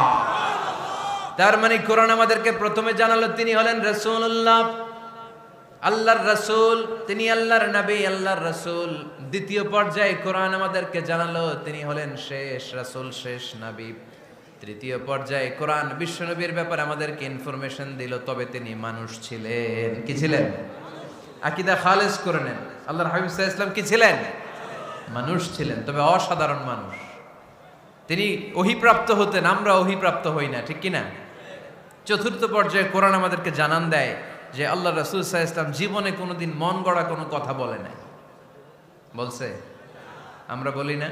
তার মানে কোরআন আমাদেরকে প্রথমে জানালো তিনি হলেন রাসূলুল্লাহ, আল্লাহর রাসূল, তিনি আল্লাহর নবী, আল্লাহর রাসূল। দ্বিতীয় পর্যায়ে কোরআন আমাদেরকে জানালো তিনি হলেন শেষ রাসূল, শেষ নবী। তৃতীয় পর্যায়ে কোরআন বিশ্বনবীর ব্যাপারে আমাদেরকে ইনফরমেশন দিল, তবে তিনি মানুষ ছিলেন। কি ছিলেন? আকীদা খালেস করে নেন, আল্লাহর হাবিব সাল্লাল্লাহু আলাইহি ওয়াসাল্লাম কি ছিলেন? মানুষ ছিলেন, তবে অসাধারণ মানুষ। তিনি ওহীপ্রাপ্ত হতেন, আমরা ওহীপ্রাপ্ত হই না, ঠিক কিনা? চতুর্থ পর্যায়ে কোরআন আমাদেরকে জানান দেয় যে আল্লাহ রাসূল সাল্লাল্লাহু আলাইহি ওয়াসাল্লাম জীবনে কোনোদিন মন গড়া কোনো কথা বলে নাই। বলছে? আমরা বলি না?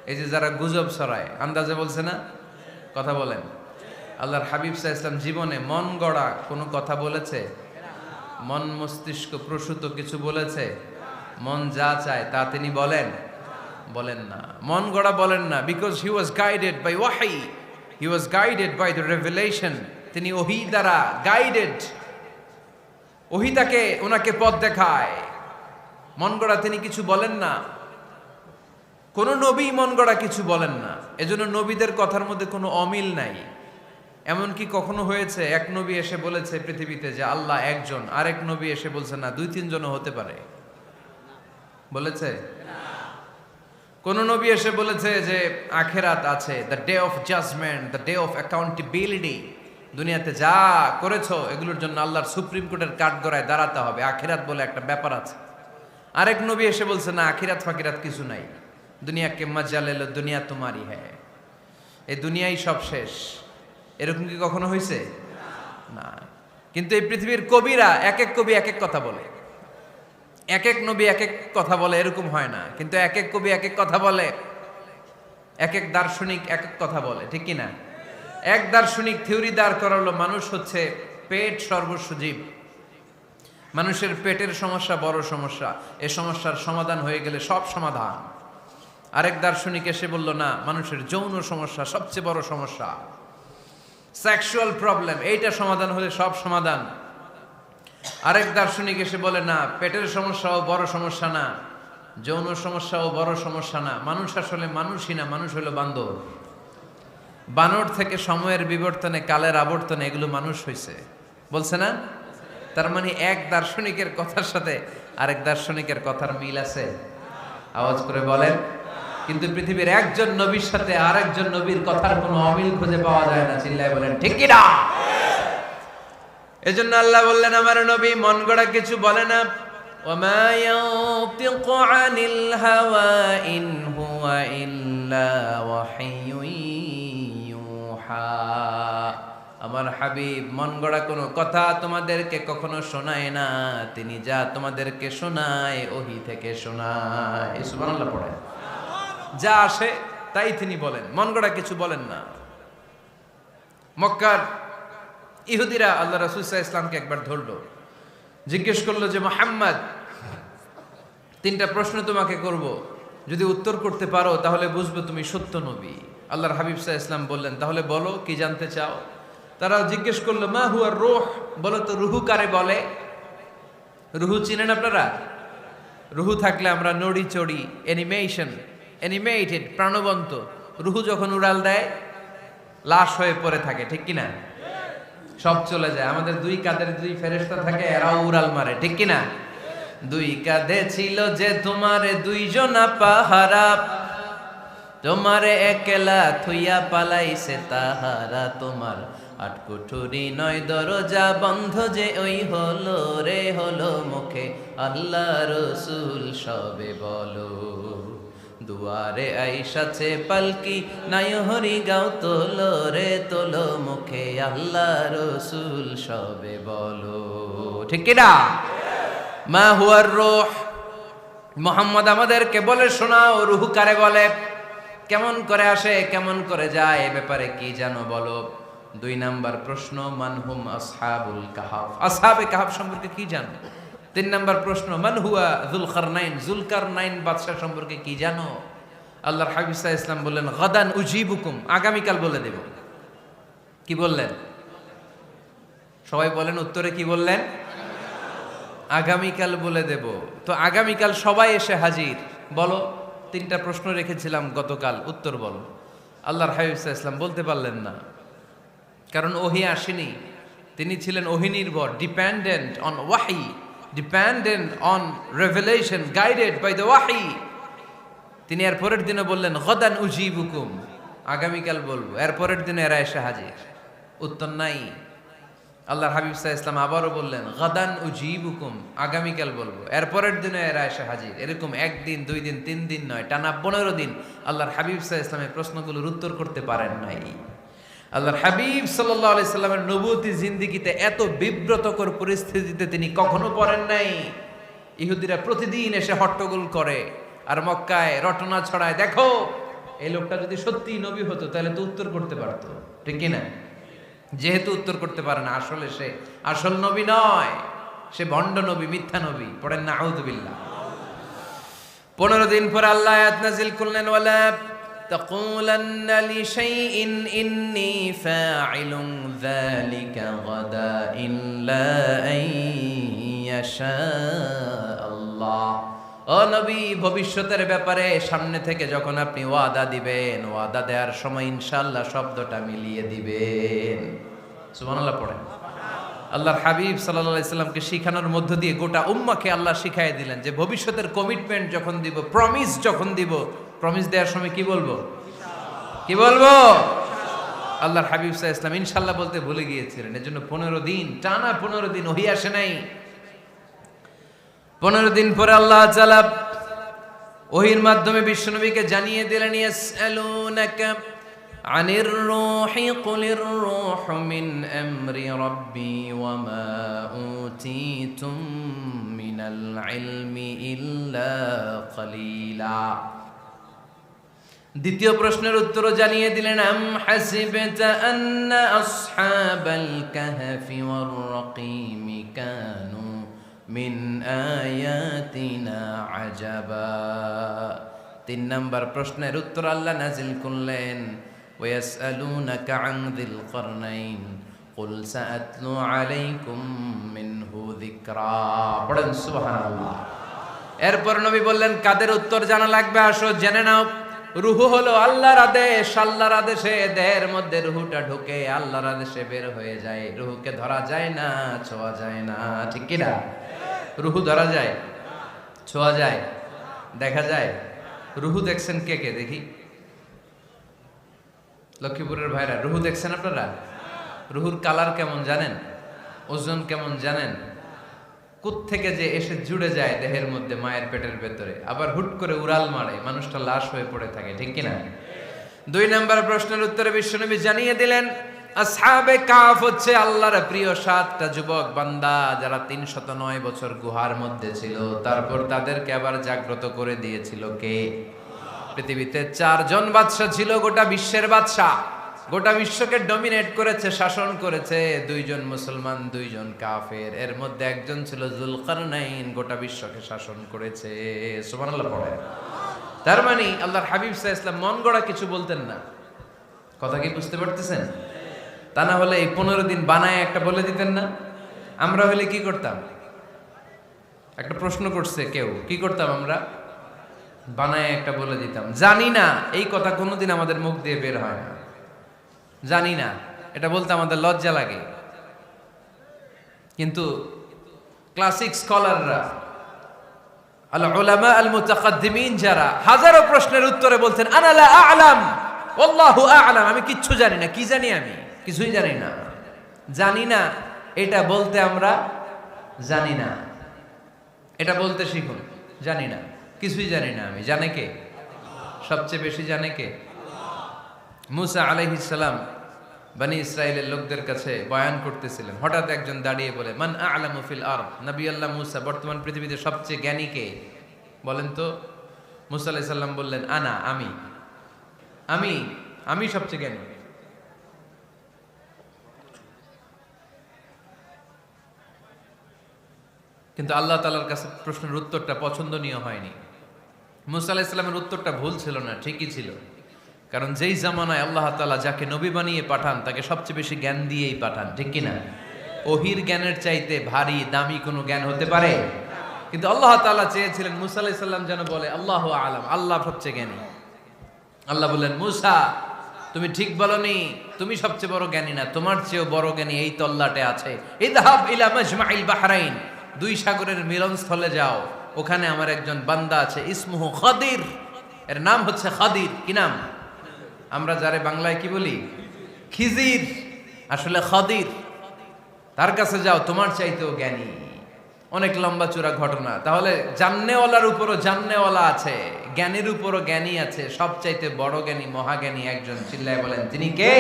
এই যে যারা গুজব ছড়ায়, আন্দাজে বলছে না, কথা বলেন। আল্লাহর হাবিব সাল্লাল্লাহু আলাইহি ওয়াসাল্লাম জীবনে মন গড়া কোনো কথা বলেছে? মন মস্তিষ্ক প্রসূত কিছু বলেছে? মন যা চায় তা তিনি বলেন? বলেন না, মন গড়া বলেন না। Because he was guided by ওয়াহি, he was guided by the revelation. তিনি ওহী দ্বারা গাইডেড, ওহী তাকে ওনাকে পথ দেখায়। মন গড়া তিনি কিছু বলেন না, কোন নবী মন গড়া কিছু বলেন না। এজন্য নবীদের কথার মধ্যে কোনো অমিল নাই। এমনকি কখনো হয়েছে এক নবী এসে বলেছে পৃথিবীতে যে আল্লাহ একজন, আরেক নবী এসে বলছে না 2-3 জনও হতে পারে? বলেছে? কোন নবী এসে বলেছে যে আখিরাত আছে, the day of judgment, the day of accountability, দুনিয়াতে যা করেছো এগুলোর জন্য আল্লাহর সুপ্রিম কোর্টের কাঠগড়ায় দাঁড়াতে হবে, আখিরাত বলে একটা ব্যাপার আছে। আরেক নবী এসে বলছে না, আখিরাত ফাকিরাত কিছু নাই, দুনিয়াকে মজা লেলো, দুনিয়া তোমারই হ্যায়, এই দুনিয়াই সব শেষ। এরকম কি কখনো হয়েছে? না। কিন্তু এই পৃথিবীর কবিরা, এক এক কবি এক এক কথা বলে, এক এক নবী এক এক কথা বলে, এরকম হয় না। কিন্তু এক এক কবি এক এক কথা বলে, এক এক দার্শনিক এক এক কথা বলে, ঠিক কিনা? এক দার্শনিক থিওরি দাঁড় করালো মানুষ হচ্ছে পেট সর্বস্ব জীব, মানুষের পেটের সমস্যা বড় সমস্যা, এ সমস্যার সমাধান হয়ে গেলে সব সমাধান। আরেক দার্শনিক এসে বলল না, মানুষের যৌন সমস্যা সবচেয়ে বড় সমস্যা, সেক্সুয়াল প্রবলেম, এইটা সমাধান হলে সব সমাধান। আরেক দার্শনিক এসে বলে না, পেটের সমস্যাও বড় সমস্যা না, যৌন সমস্যাও বড় সমস্যা না, মানুষ আসলে মানুষই না, মানুষ হলো বান্দর। বানর থেকে সময়ের বিবর্তনে, কালের আবর্তনে এগুলো মানুষ হয়েছে, বলছে না? তার মানে এক দার্শনিকের কথার সাথে আরেক দার্শনিকের কথার মিল আছে? আওয়াজ করে বলেন। কিন্তু পৃথিবীর একজন নবীর সাথে আরেকজন নবীর কথার কোনো অমিল খুঁজে পাওয়া যায় না। চিল্লায় বলেন ঠিক কি না? এজন্য আল্লাহ বললেন, আমার নবী মন গড়া কিছু বলে না। ওয়ামা ইয়ানতিকু আনিল হাওয়া ইন হুয়া ইল্লা ওয়াহিয়ুন ইউহা। আমার হাবিব মন গড়া কোনো কথা তোমাদেরকে কখনো শোনায় না, তিনি যা তোমাদেরকে শোনায় ওহী থেকে শোনায়। সুবহানাল্লাহ পড়েন। যা আসে তাই তিনি বলেন, মন গড়া কিছু বলেন না। মক্কার ইহুদিরা আল্লাহ রাসূল সাল্লাল্লাহু আলাইহি ওয়াসাল্লামকে একবার ধরলো, জিজ্ঞেস করলো যে মুহাম্মদ, তিনটা প্রশ্ন তোমাকে করব, যদি উত্তর করতে পারো তাহলে বুঝবো তুমি সত্য নবী। আল্লাহর হাবিব সাল্লাল্লাহু আলাইহি ওয়াসাল্লাম বললেন, তাহলে বলো কি জানতে চাও? তারা জিজ্ঞেস করলো, মা হুয়া রূহ, বলো তো রুহু কারে বলে? রুহু চিনেন আপনারা? রুহু থাকলে আমরা নড়ি চড়ি, অ্যানিমেটেড, প্রাণবন্ত। রুহু যখন উড়াল দেয় লাশ হয়ে পড়ে থাকে, ঠিক কিনা? সব চলে যায়। আমাদের দুই কাঁধের দুই ফেরেশতা থাকে, এরাও উড়াল মারে, ঠিক কিনা? দুই কাঁধে ছিল যে তোমারে দুইজনা পাহারা, তোমারে একলা থুইয়া পালাইছে তাহারা, তোমার আট কুঠুরি নয় দরজা বন্ধ যে ওই হলো রে হলো মুখে আল্লাহ রসুল সবে বলো, দুয়ারে আইসাছে পালকি নাই হরি গাও তোলো রে তোলো মুখে আল্লাহ রসুল সবে বলো, ঠিক কিনা? মা হুয়ার রূহ, মুহাম্মদ আমাদেরকে বলে শোনাও রুহু কারে বলে, কেমন করে আসে, কেমন করে যায়, এ ব্যাপারে কি জানো বলো। দুই নাম্বার প্রশ্ন, মানহুম আসহাবুল কাহাফ, আসহাবে কাহাফ সম্পর্কে কি জানো? তিন নাম্বার প্রশ্ন, মান হুয়া যুলকারনাইন, যুলকারনাইন বাদশা সম্পর্কে কি জানো? আল্লাহর হাবিব সাল্লাল্লাহু আলাইহি ওয়াসাল্লাম বললেন, গাদান উজিবুকুম, আগামীকাল বলে দেব। কি বললেন? সবাই বলেন উত্তরে কি বললেন? আগামীকাল বলে দেব। তো আগামীকাল সবাই এসে হাজির। বলো, তিনটা প্রশ্ন রেখেছিলাম গতকাল, উত্তর বলো। আল্লাহর হাবিব সাল্লাল্লাহু আলাইহি ওয়াসাল্লাম বলতে পারলেন না, কারণ ওহী আসেনি। তিনি ছিলেন ওহী নির্ভর, ডিপেন্ডেন্ট অন ওয়াহি, dependent on revelation, guided by the ওয়াহি। তিনি এর পরের দিনে বললেন, গাদান উজিবুকুম, আগামীকাল বলবো। এর পরের দিনে এরা এসে হাজির, উত্তর নাই। আল্লাহর হাবিব সাল্লাল্লাহু আলাইহি ওয়াসাল্লাম আবারও বললেন, গাদান উজিবুকুম, আগামীকাল বলবো। এর পরের দিনে এরা এসে হাজির। এরকম একদিন, দুই দিন, 3 দিন নয়, টানা 15 দিন আল্লাহর হাবিব সাল্লাল্লাহু আলাইহি ওয়াসাল্লামের প্রশ্নগুলোর উত্তর করতে পারেন নাই। আল্লাহর হাবিব সাল্লাল্লাহু আলাইহি সাল্লামের নবুয়তি জিন্দেগিতে এত বিব্রতকর পরিস্থিতিতে তিনি কখনো পড়েন নাই। ইহুদিরা প্রতিদিন এসে হট্টগোল করে আর মক্কায় রটনা ছড়ায়, দেখো এই লোকটা যদি সত্যি নবী হতো তাহলে তো উত্তর করতে পারতো, ঠিক কি না? যেহেতু উত্তর করতে পারে না, আসলে সে আসল নবী নয়, সে ভণ্ড নবী, মিথ্যা নবী। পড়েন না আউযুবিল্লাহ। 15 দিন পর আল্লাহ আয়াত নাযিল করলেন, ওয়ালা তাকুলান্না লিশাইইন ইন্নী ফাইলুন যালিকা গাদা ইল্লা আইয়াশা আল্লাহ। ও নবী, ভবিষ্যতের ব্যাপারে সামনে থেকে যখন আপনি ওয়াদা দিবেন, ওয়াদা দেওয়ার সময় ইনশাআল্লাহ শব্দটা মিলিয়ে দিবেন। সুবহানাল্লাহ পড়েন। আল্লাহর হাবিব সাল্লাল্লাহু আলাইহি সাল্লামকে শিখানোর মধ্য দিয়ে গোটা উম্মাহকে আল্লাহ শিখাইয়ে দিলেন যে ভবিষ্যতের কমিটমেন্ট যখন দিব, প্রমিস যখন দিব, প্রমিস দেওয়ার সময় কি বলবো? কি বলবো? আল্লাহর হাবিব সাল্লাল্লাহু আলাইহি সাল্লাম ইনশাআল্লাহ বলতে ভুলে গিয়েছিলেন। এজন্য 15 দিন, টানা 15 দিন ওহী আসে নাই। 15 দিন পরে আল্লাহ তাআলা ওহীর মাধ্যমে বিশ্বনবীকে জানিয়ে দিলেন, ইয়াসআলুনাকা আনির রূহি কুলির রূহু মিন আমরি রাব্বি ওয়া মা উতীতুম মিনাল ইলমি ইল্লা কলিলা। দ্বিতীয় প্রশ্নের উত্তরও জানিয়ে দিলেন, আম হাসিবতা আন্না আসহাবাল কাহফি ওয়ার রাকিমি কানু মিন আয়াতিনা আজাবা। 3 নাম্বার প্রশ্নের উত্তর আল্লাহ নাজিল করলেন, ওয়াসআলুনাকা আন যিল কারনাইন কুল সাআতলু আলাইকুম মিনহু যিকরা। পড়েন সুবহানাল্লাহ। এরপর নবী বললেন, কাদের উত্তর জানা লাগবে? আসো জেনে নাও। রুহু হলো আল্লাহর আদেশ, আল্লাহর আদেশে দেহের মধ্যে রুহুটা ঢুকে আল্লাহর আদেশে বের হয়ে যায়। রুহুকে ধরা যায় না, ছোঁয়া যায় না, ঠিক কি না? রুহু ধরা যায়, ছোঁয়া যায়, দেখা যায়? রুহু দেখছেন কে কে? দেখি লক্ষ্মীপুরের ভাইরা, রুহু দেখছেন আপনারা? রুহুর কালার কেমন জানেন? ওজন কেমন জানেন? কোত্থেকে যে এসে জুড়ে যায় দেহের মধ্যে, মায়ের পেটের ভেতরে, আবার হুট করে উড়াল মারে, মানুষটা লাশ হয়ে পড়ে থাকে, ঠিক কিনা? 2 নম্বর প্রশ্নের উত্তরে বিশ্বনবী জানিয়ে দিলেন, আসহাবে কাফ হচ্ছে আল্লাহর প্রিয় 7টা যুবক বান্দা, যারা 309 বছর গুহার মধ্যে ছিল। তারপর তাদেরকে আবার জাগ্রত করে দিয়েছিল কে? পৃথিবীতে 4 জন বাদশা ছিল, গোটা বিশ্বের বাদশা, গোটা বিশ্বকে ডমিনেট করেছে, শাসন করেছে। 2 জন মুসলমান, 2 জন কাফের। এর মধ্যে একজন ছিল যুলকারনাইন, গোটা বিশ্বকে শাসন করেছে। সুবহানাল্লাহ পড়ে। তার মানে আল্লাহর হাবিব সাল্লাল্লাহু আলাইহি ওয়াসাল্লাম মন গড়া কিছু বলতেন না। কথা কি বুঝতে পারতেছেন? তা না হলে এই 15 দিন বানায় একটা বলে দিতেন না? আমরা হলে কি করতাম? একটা প্রশ্ন করছে কেউ, কি করতাম আমরা? বানায় একটা বলে দিতাম। জানি না, এই কথা কোনোদিন আমাদের মুখ দিয়ে বের হয় না। জানি না, এটা বলতে আমাদের লজ্জা লাগে। কিন্তু ক্লাসিক স্কলাররা, আল উলামা আল মুতাকাদ্দিমিন, যারা হাজারো প্রশ্নের উত্তরে বলতেন, আনা লা আ'লাম ওয়াল্লাহু আ'লাম, আমি কিচ্ছু জানি না। কি জানি? আমি কিছুই জানি না। জানি না এটা বলতে আমরা জানি না, এটা বলতে শিখুন। জানি না, কিছুই জানি না আমি। জানে কে? সবচেয়ে বেশি জানে কে? মুসা আলাইহিস সালাম বনি ইসরাইলের লোকদের কাছে বয়ান করতেছিলেন। হঠাৎ একজন দাঁড়িয়ে বলে, মান আ'লামু ফিল আরদ। নবী আল্লাহ মুসা, বর্তমান পৃথিবীতে সবচেয়ে জ্ঞানী কে বলেন তো? মুসা আলাইহিস সালাম বললেন, আনা, আমি আমি আমি সবচেয়ে জ্ঞানী। কিন্তু আল্লাহ তাআলার কাছে প্রশ্নের উত্তরটা পছন্দনীয় হয়নি। মুসা আলাইহিস সালামের উত্তরটা ভুল ছিল না, ঠিকই ছিল। কারণ যেই জামানায় আল্লাহ তাআলা যাকে নবী বানিয়ে পাঠান, তাকে সবচেয়ে বেশি জ্ঞান দিয়েই পাঠান, ঠিক কিনা? ওহির জ্ঞানের চাইতে ভারী দামি কোনো জ্ঞান হতে পারে? কিন্তু আল্লাহ তাআলা চেয়েছিলেন মুসা আলাইহিস সালাম যেন বলে, আল্লাহু আ'লাম, আল্লাহ সবচেয়ে জ্ঞানী। আল্লাহ বললেন, মুসা তুমি ঠিক বলনি, তুমি সবচেয়ে বড় জ্ঞানী না, তোমার চেয়েও বড় জ্ঞানী এই তল্লাটে আছে। ইযহাব ইলা মাজমাইল বাহরাইন, 2 সাগরের মিলনস্থলে যাও, ওখানে আমার একজন বান্দা আছে, ইসমুহু খাদির, এর নাম হচ্ছে খাদির। কি নাম? আমরা যারে বাংলায় কি বলি? খিজির, আসলে খাদির। তার কাছে যাও, তোমার চাইতেও জ্ঞানী। অনেক লম্বা চূড়া ঘটনা। তাহলে জান্নেওয়ালার উপরও জান্নেওয়ালা আছে, জ্ঞানীর উপরও জ্ঞানী আছে। সবচাইতে বড় জ্ঞানী, মহাজ্ঞানী একজন, চিল্লায় বলেন তিনি কে?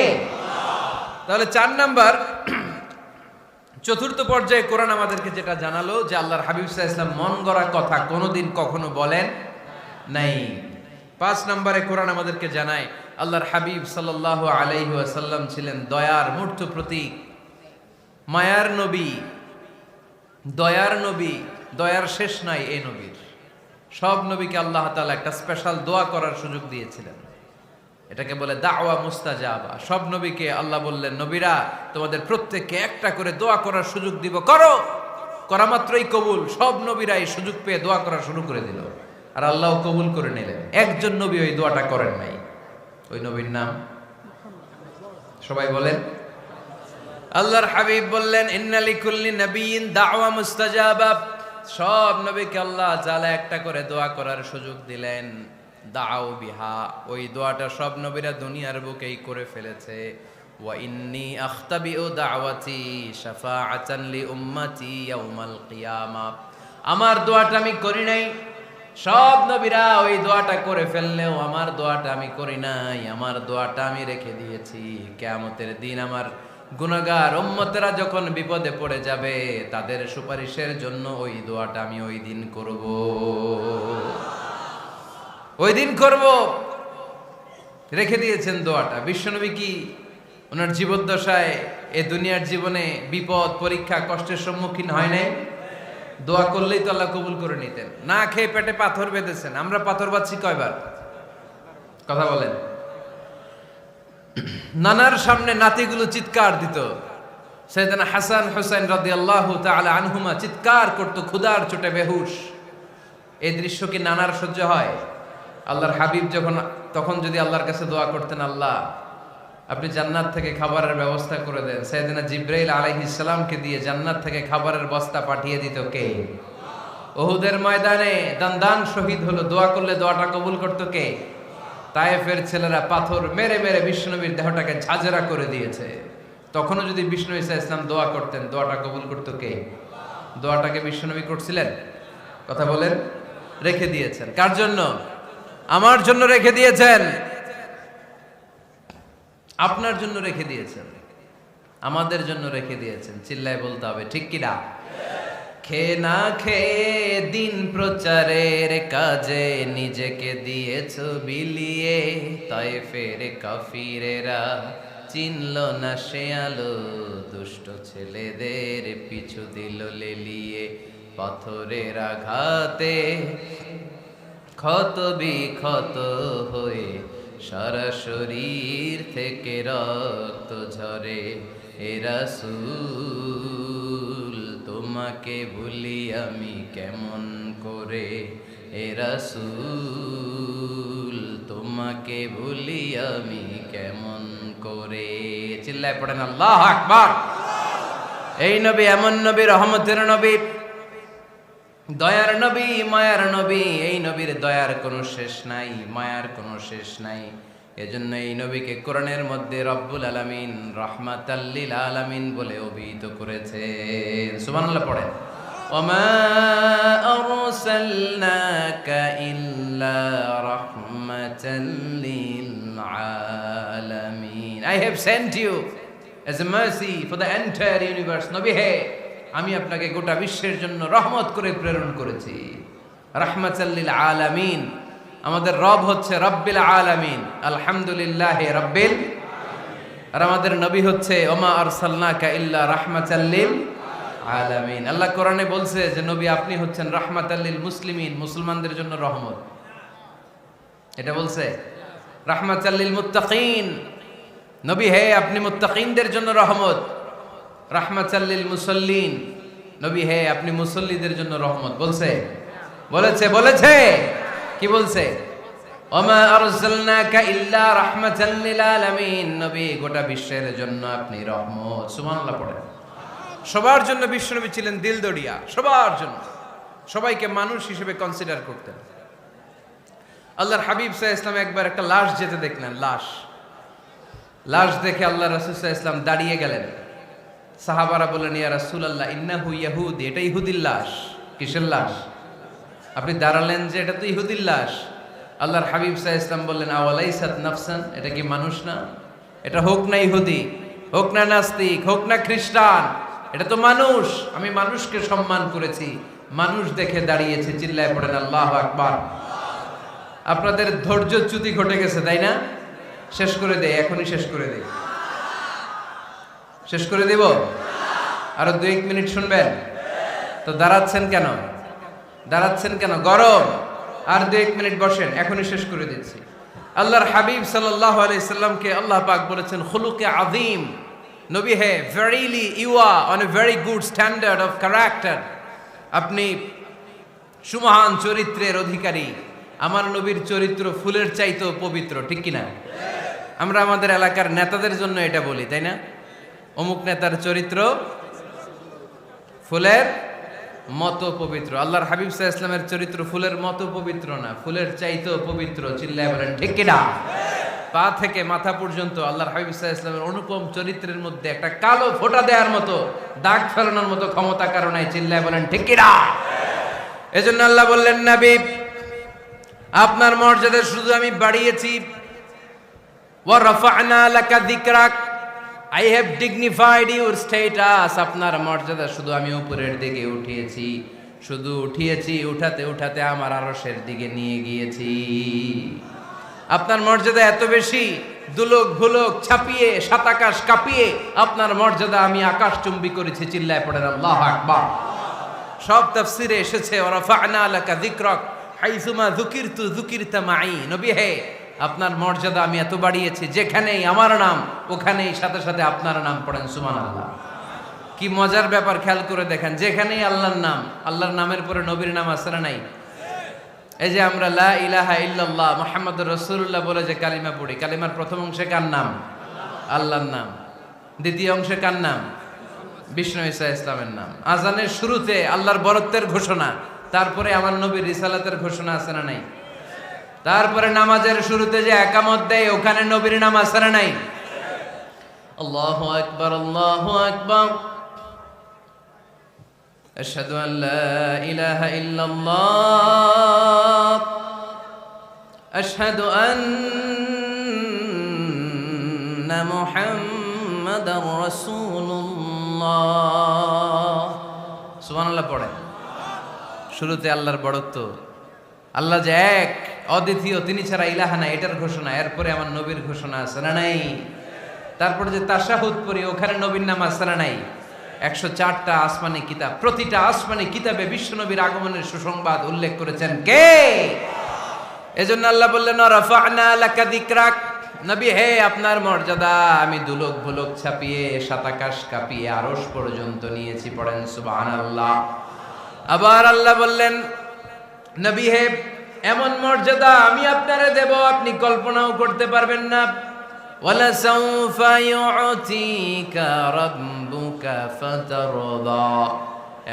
তাহলে 4 নাম্বার, চতুর্থ পর্যায়ে কোরআন আমাদেরকে যেটা জানালো, যে আল্লাহর হাবিব সাল্লাল্লাহু আলাইহি ওয়াসাল্লাম মন গড়া কথা কোনোদিন কখনো বলেন নাই। 5 নম্বরে কোরআন আমাদেরকে জানায়, আল্লাহর হাবিব সাল্লাল্লাহু আলাইহি ওয়াসাল্লাম ছিলেন দয়ার মূর্ত প্রতীক, মায়ার নবী, দয়ার নবী। দয়ার শেষ নাই এই নবীর। সব নবীকে আল্লাহ তাআলা একটা স্পেশাল দোয়া করার সুযোগ দিয়েছিলেন, এটাকে বলে দাওয়া মুস্তাজাবা। সব নবীকে আল্লাহ বললেন, নবীরা তোমাদের প্রত্যেককে একটা করে দোয়া করার সুযোগ দিব, করো। করা মাত্রই কবুল। সব নবীরা এই সুযোগ পেয়ে দোয়া করা শুরু করে দিল, আর আল্লাহ কবুল করে নিলেন। একজন নবী ওই দোয়াটা করেন নাই। ওই নবীর নাম সবাই বলেন। আল্লাহর হাবিব বললেন, ইন্না লিকুল্লি নাবিয়্যিন দাওয়া মুস্তাজাবা। সব নবীকে আল্লাহ তাআলা একটা করে দোয়া করার সুযোগ দিলেন। দাও বিহা, ওই দোয়াটা সব নবীরা দুনিয়ার বুকেই করে ফেলেছে। ওয়া ইন্নী আখতাবিউ দাওয়াতি শাফাআতান লি উম্মতি ইয়াউমাল কিয়ামা। আমার দোয়াটা আমি করি নাই, সব নবীরা ওই দোয়াটা করে ফেললেও আমার দোয়াটা আমি করি নাই। আমার দোয়াটা আমি রেখে দিয়েছি কিয়ামতের দিন আমার গুনাহগার উম্মতেরা যখন বিপদে পড়ে যাবে, তাদের সুপারিশের জন্য ওই দোয়াটা আমি ওই দিন করব, ওই দিন করব। রেখে দিয়েছেন দোয়াটা। বিশ্বনবী কি ওনার জীবদ্দশায় এ দুনিয়ার জীবনে বিপদ, পরীক্ষা, কষ্টের সম্মুখীন হয় নাই? দোয়া করলেই তো আল্লাহ কবুল করে নিতেন। না খেয়ে পেটে পাথর বেঁধেছেন, আমরা পাথর বাঁধছি কয়বার? কথা বলেন। নানার সামনে নাতিগুলো চিৎকার দিত, সাইয়েদনা হাসান হুসাইন রাদিয়াল্লাহু তাআলা আনহুমা চিৎকার করত ক্ষুধার চোটে বেহুশ। এই দৃশ্য কি নানার সহ্য হয়? আল্লাহর হাবিব তখন যদি আল্লাহর কাছে দোয়া করতেন, আল্লাহ আপনি জান্নাত থেকে খাবারের ব্যবস্থা করে দেন, সাইয়েদনা জিবরাইল আলাইহিস সালামকে দিয়ে জান্নাত থেকে খাবারের বস্তা পাঠিয়ে দিত কে? উহুদের ময়দানে দান শহীদ হলো, দোয়া করলে দোয়াটা কবুল করতো কে? তায়েফের ছেলেরা পাথর মেরে মেরে বিষ্ণুনবীর দেহটাকে ঝাঁঝরা করে দিয়েছে। তখনও যদি বিষ্ণু ঈসা ইসলাম দোয়া করতেন, দোয়াটা কবুল করতো কে? দোয়াটাকে বিষ্ণুনবী করছিলেন? কথা বলেন। রেখে দিয়েছেন কার জন্য? আমার জন্য রেখে দিয়েছেন, আপনার জন্য রেখে দিয়েছেন, আমাদের জন্য রেখে দিয়েছেন। চিল্লায় বলতে হবে ঠিক কিনা? খেয়ে না খেয়ে দিন প্রচারের কাজে নিজেকে দিয়েছ বিলিয়ে, তায়েফের কাফিরেরা চিনল না সে আলো, দুষ্ট ছেলেদের পিছু দিল লেলিয়ে, পাথরের আঘাতে ক্ষত বিক্ষত হয়ে সারা শরীর থেকে রক্ত ঝরে। এ রাসূল তোমাকে ভুলি আমি কেমন করে, এ রাসূল তোমাকে ভুলি আমি কেমন করে। চিল্লায় পড়েন আল্লাহু আকবার। এই নবী এমন নবী, রহমতের নবী, দয়ার নবী, মায়ার নবী। এই নবীর দয়ার কোনো শেষ নাই, মায়ার কোনো শেষ নাই। এজন্য এই নবীকে কোরআনের মধ্যে রব্বুল আলামিন রাহমাতাল লিল আলামিন বলে অভিহিত করেছে। সুবহানাল্লাহ পড়েন। ওমা আরসালনাকা ইল্লা রাহমাতাল লিল আলামিন। I have sent you as a mercy for the entire universe. নবী হে, আমি আপনাকে গোটা বিশ্বের জন্য রহমত করে প্রেরণ করেছি। রাহমাতাল লিল আলামিন। আমাদের রব হচ্ছে রব্বিল আলামিন, আলহামদুলিল্লাহি রাব্বিল। আর আমাদের নবী হচ্ছে ওমা আরসালনাকা ইল্লা রাহমাতাল লিল আলামিন। আল্লাহ কোরআনে বলছে যে নবী আপনি হচ্ছেন রাহমাতাল লিল মুসলিমিন, মুসলমানদের জন্য রহমত। এটা বলছে রাহমাতাল লিল মুত্তাকিন। নবী হে, আপনি মুত্তাকিনদের জন্য রহমত। রাহমাতাল লিল মুসাল্লিন। নবী হে, আপনি মুসল্লিদের জন্য রহমত। বলছে বলেছে কি বলছে? ওমা আরসালনাকা ইল্লা রাহমাতাল লিল আলামিন। নবী গোটা বিশ্বের জন্য আপনি রহমত। সুবহানাল্লাহ পড়েন। সবার জন্য বিশ্বনবী ছিলেন দিলদরিয়া, সবার জন্য, সবাইকে মানুষ হিসেবে কনসিডার করতেন। আল্লাহর হাবিব সাল্লাল্লাহু আলাইহি ওয়াসাল্লাম একবার একটা লাশ যেতে দেখলেন, লাশ দেখে আল্লাহ রাসূল সাল্লাল্লাহু আলাইহি ওয়াসাল্লাম দাঁড়িয়ে গেলেন। সাহাবারা বললেন, ইয়া রাসূলুল্লাহ ইন্নাহু ইয়াহুদি, এটা ইহুদির লাশ। কিসের লাশ? আপনি দাঁড়ালেন যে এটা তো ইহুদির লাশ। আল্লাহর হাবিব সাল্লাল্লাহু আলাইহি ওয়াসাল্লাম বললেন, আওয়ালাইসাত নাফসান, এটা কি মানুষ না? এটা হোক না ইহুদি, হোক না নাস্তিক, হোক না খ্রিস্টান, এটা তো মানুষ। আমি মানুষকে সম্মান করেছি, মানুষ দেখে দাঁড়িয়েছে। চিল্লায় পড়েন আল্লাহু আকবার। আপনাদের ধৈর্যচ্যুতি ঘটে গেছে, তাই না? শেষ করে দেই, এখনই শেষ করে দেই। শেষ করে দেব? আরো 2-1 মিনিট শুনবেন তো? দাঁড়াচ্ছেন কেন? গরম। আর 2-1 মিনিট বসেন, এখনই শেষ করে দিচ্ছি। আল্লাহর হাবিব সাল্লাল্লাহু আলাইহি সাল্লামকে আল্লাহ পাক বলেছেন খুলুকে আযীম। নবী হে, verily you are on a very good standard of character. আপনি সুমহান চরিত্রের অধিকারী। আমার নবীর চরিত্র ফুলের চাইতেও পবিত্র, ঠিক কিনা? আমরা আমাদের এলাকার নেতাদের জন্য এটা বলি, তাই না? অমুক নেতার চরিত্র ফুলের মতো পবিত্র। আল্লাহর হাবিব সাল্লাল্লাহু আলাইহি ওয়াসাল্লামের চরিত্র ফুলের মতো পবিত্র না, ফুলের চাইতেও পবিত্র। চিল্লায় বলেন ঠিক কিনা? পা থেকে মাথা পর্যন্ত আল্লাহর হাবিব সাল্লাল্লাহু আলাইহি ওয়াসাল্লামের অনুপম চরিত্রের মধ্যে একটা কালো ফোঁটা দেওয়ার মতো, দাগ ফেলানোর মতো ক্ষমতা কারো নাই। চিল্লায় বলেন ঠিক কিনা? এজন্য আল্লাহ বললেন, নবী আপনার মর্যাদা শুধু আমি বাড়িয়েছি, ওয়া রাফা'না লাকা যিকরাক, I have dignified your status. আপনার মর্যাদা শুধু আমি উপরের দিকে উঠিয়েছি, শুধু উঠিয়েছি, উঠাতে উঠাতে আমার আরশের দিকে নিয়ে গিয়েছি। আপনার মর্যাদা এত বেশি, দুলক ভুলক ছাপিয়ে, সাত আকাশ কাঁপিয়ে আপনার মর্যাদা আমি আকাশচুম্বী করেছি। চিল্লায় পড়েন আল্লাহু আকবার। সব তাফসিরে এসেছে ওয়ারাফা'না লাকা যিকরাক হাইসুমা যুকিরতু যুকিরতা মাই। নবী হে, আপনার মর্যাদা আমি এত বাড়িয়েছি, যেখানেই আমার নাম ওখানেই সাথে সাথে আপনার নাম পড়েন সুবহানাল্লাহ। কি মজার ব্যাপার, খেয়াল করে দেখেন, যেখানেই আল্লাহর নাম, আল্লাহর নামের পরে নবীর নাম আছে না নাই? এই যে আমরা লা ইলাহা ইল্লাল্লাহ মুহাম্মাদুর রাসূলুল্লাহ বলে যে কালিমা পড়ি, কালিমার প্রথম অংশে কার নাম? আল্লাহর নাম। দ্বিতীয় অংশে কার নাম? বিষ্ণু ঈসা ইসলামের নাম। আজানের শুরুতে আল্লাহর বরত্বের ঘোষণা, তারপরে আমার নবীর রিসালাতের ঘোষণা আছে না নাই? তারপরে নামাজের শুরুতে যে একামত দেয়, ওখানে নবীর নাম আছে না নাই? আল্লাহু আকবার, আল্লাহু আকবার, আশহাদু আল লা ইলাহা ইল্লাল্লাহ, আশহাদু আন্না মুহাম্মাদার রাসূলুল্লাহ। সুবহানাল্লাহ পড়েন। শুরুতে আল্লাহর বড়ত্ব, আল্লাহ যে এক অদ্বিতীয়, তিনি ছাড়া ইলাহা নাই, এটার ঘোষণা। এরপরে আমার নবীর ঘোষণা আছে না নাই? তারপরে যে তাশাহুদ পড়ি, ওখানে নবীর নাম আছে না নাই? 104টা আসমানি কিতাব, প্রতিটা আসমানি কিতাবে বিশ্ব নবীর আগমনের সুসংবাদ উল্লেখ করেছেন কে? এজন্য আল্লাহ বললেন রাফা'না লাকা যিকরাক, নবী হে, আপনার মর্যাদা আমি দুলক ভুলক ছাপিয়ে, সাতাকাশ কাঁপিয়ে আরশ পর্যন্ত নিয়েছি। পড়েন সুবহানাল্লাহ। আবার আল্লাহ বললেন, নবী হে, এমন মর্যাদা আমি আপনারে দেব আপনি কল্পনাও করতে পারবেন না। ওয়ালা সাউফা ইউতিকা রাব্বুকা ফাতারদা,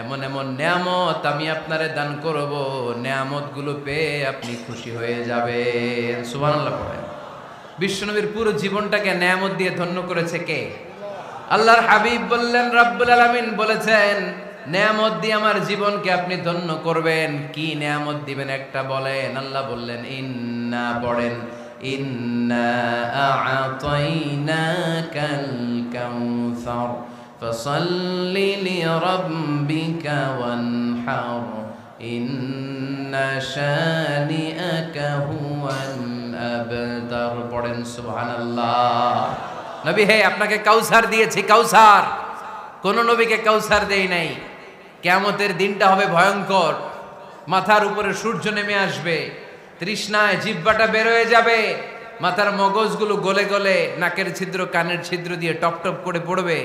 এমন এমন নিয়ামত আমি আপনারে দান করব, নিয়ামতগুলো পেয়ে আপনি খুশি হয়ে যাবেন। সুবহানাল্লাহ পড়েন। বিশ্বনবীর পুরো জীবনটাকে নিয়ামত দিয়ে ধন্য করেছে কে? আল্লাহর হাবিব বললেন, রব্বুল আলামিন বলেছেন, নিয়ামত দিয়ে আমার জীবনকে আপনি ধন্য করবেন। কি নিয়ামত দিবেন একটা বলেন? আল্লাহ বললেন, ইন্না, পড়েন, ইন্না আ'তাইনাকাল কাউসার ফাসাল্লি লিরাব্বিকা ওয়ানহার ইন্না শানিআকা হুয়াল আবতার। পড়েন সুবহানাল্লাহ। নবী হে, আপনাকে কাউসার দিয়েছি, কাউসার। কোন নবীকে কাউসার দেই নাই। কিয়ামতের দিনটা হবে ভয়ঙ্কর, মাথার উপরে সূর্য নেমে আসবে, তৃষ্ণায় জিহ্বাটা বের হয়ে যাবে, মাথার মগজগুলো গলে গলে নাকের ছিদ্র কানের ছিদ্র দিয়ে টপ টপ করে পড়বে,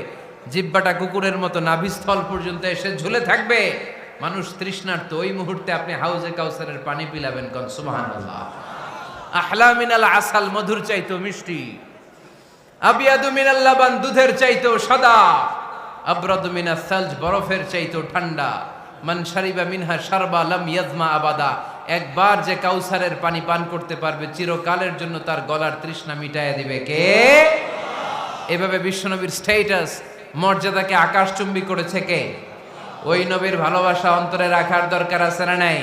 জিহ্বাটা কুকুরের মতো নাভিস্থল পর্যন্ত এসে ঝুলে থাকবে। মানুষ তৃষ্ণার্ত। ওই মুহূর্তে আপনি হাউজে কাউসারের পানি পিলাবেন। কোন সুবহানাল্লাহ। আহলা মিনাল আসাল, মধুর চাইতো মিষ্টি, আবিয়াদু মিনাল লাবান, দুধের চাইতো সাদা, আবরাদু মিনাস সালজ, বরফের চাইতো ঠান্ডা, মান শারিবা মিনহা শারবা লাম ইয়াজমা আবাদা, একবার যে কাউসারের পানি পান করতে পারবে চিরকালের জন্য তার গলার তৃষ্ণা মিটাইয়া দিবে কে? এভাবে বিশ্বনবীর স্ট্যাটাস, মর্যাদাকে আকাশচুম্বী করেছে কে? ওই নবীর ভালোবাসা অন্তরে রাখার দরকার আছে না নাই?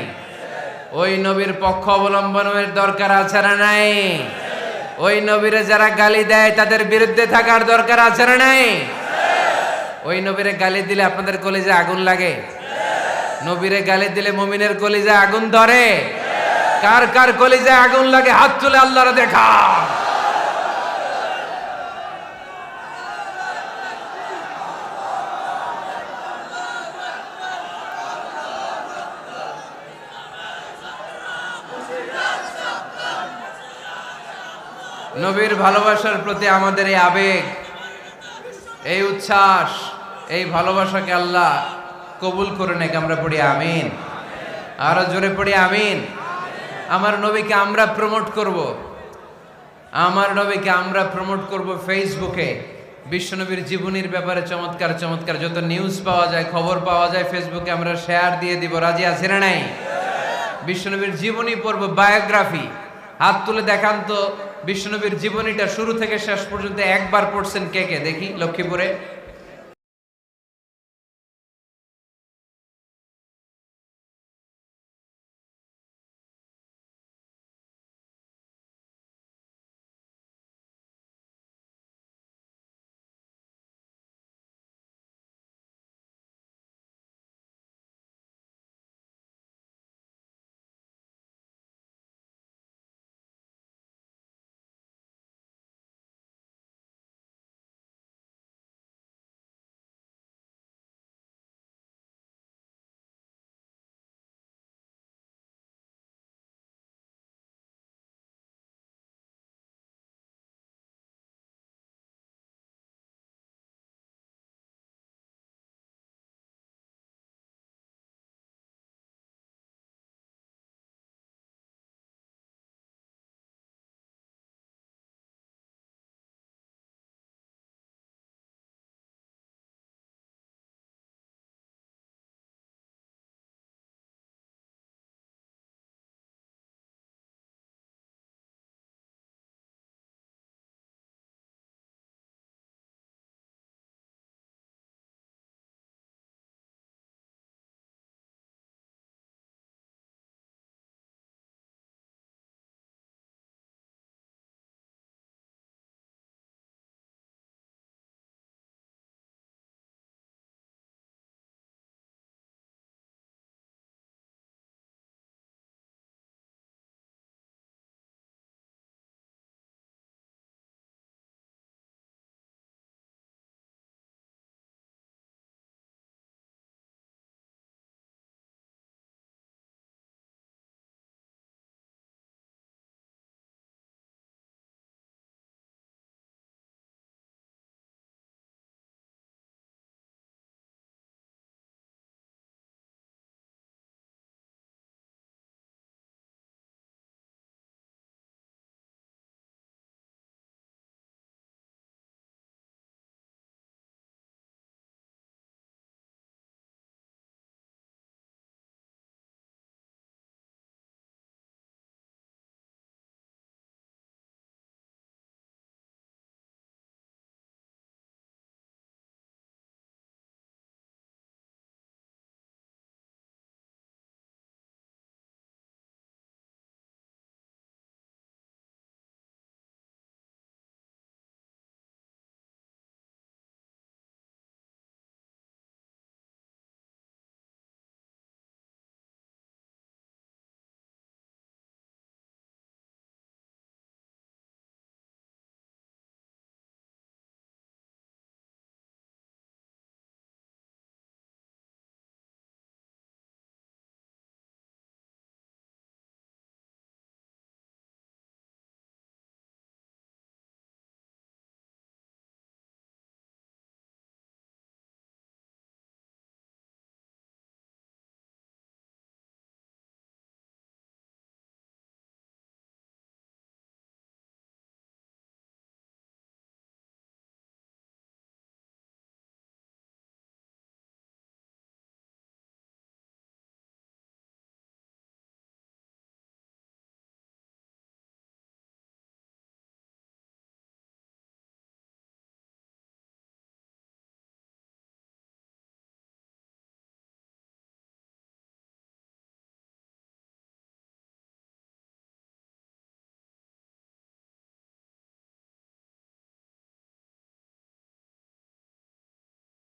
ওই নবীর পক্ষ অবলম্বনের দরকার আছে না নাই? ওই নবীরে যারা গালি দেয় তাদের বিরুদ্ধে থাকার দরকার আছে না নাই? ওই নবীরে গালি দিলে আপনাদের কলিজায় আগুন লাগে? নবীরে গালি দিলে মুমিনের কলিজায় আগুন ধরে? কার কার কলিজায় আগুন লাগে হাত তুলে আল্লাহরে দেখা। নবীর ভালোবাসার প্রতি আমাদের এই আবেগ, এই উচ্ছ্বাস, এই ভালোবাসাকে আল্লাহ কবুল করে নেক। আমরা পড়ি আমিন। আরো জোরে পড়ি আমিন। আমার নবীকে আমরা প্রমোট করব, আমার নবীকে আমরা প্রমোট করব ফেসবুকে। বিশ্বনবীর জীবনীর ব্যাপারে চমৎকার চমৎকার যত নিউজ পাওয়া যায়, খবর পাওয়া যায়, ফেসবুকে আমরা শেয়ার দিয়ে দিব। রাজি আছে না নাই? বিশ্বনবীর জীবনী পড়ব, বায়োগ্রাফি। হাত তুলে দেখান তো বিশ্বনবীর জীবনীটা শুরু থেকে শেষ পর্যন্ত একবার পড়ছেন কে কে? দেখি লক্ষ্মীপুরে।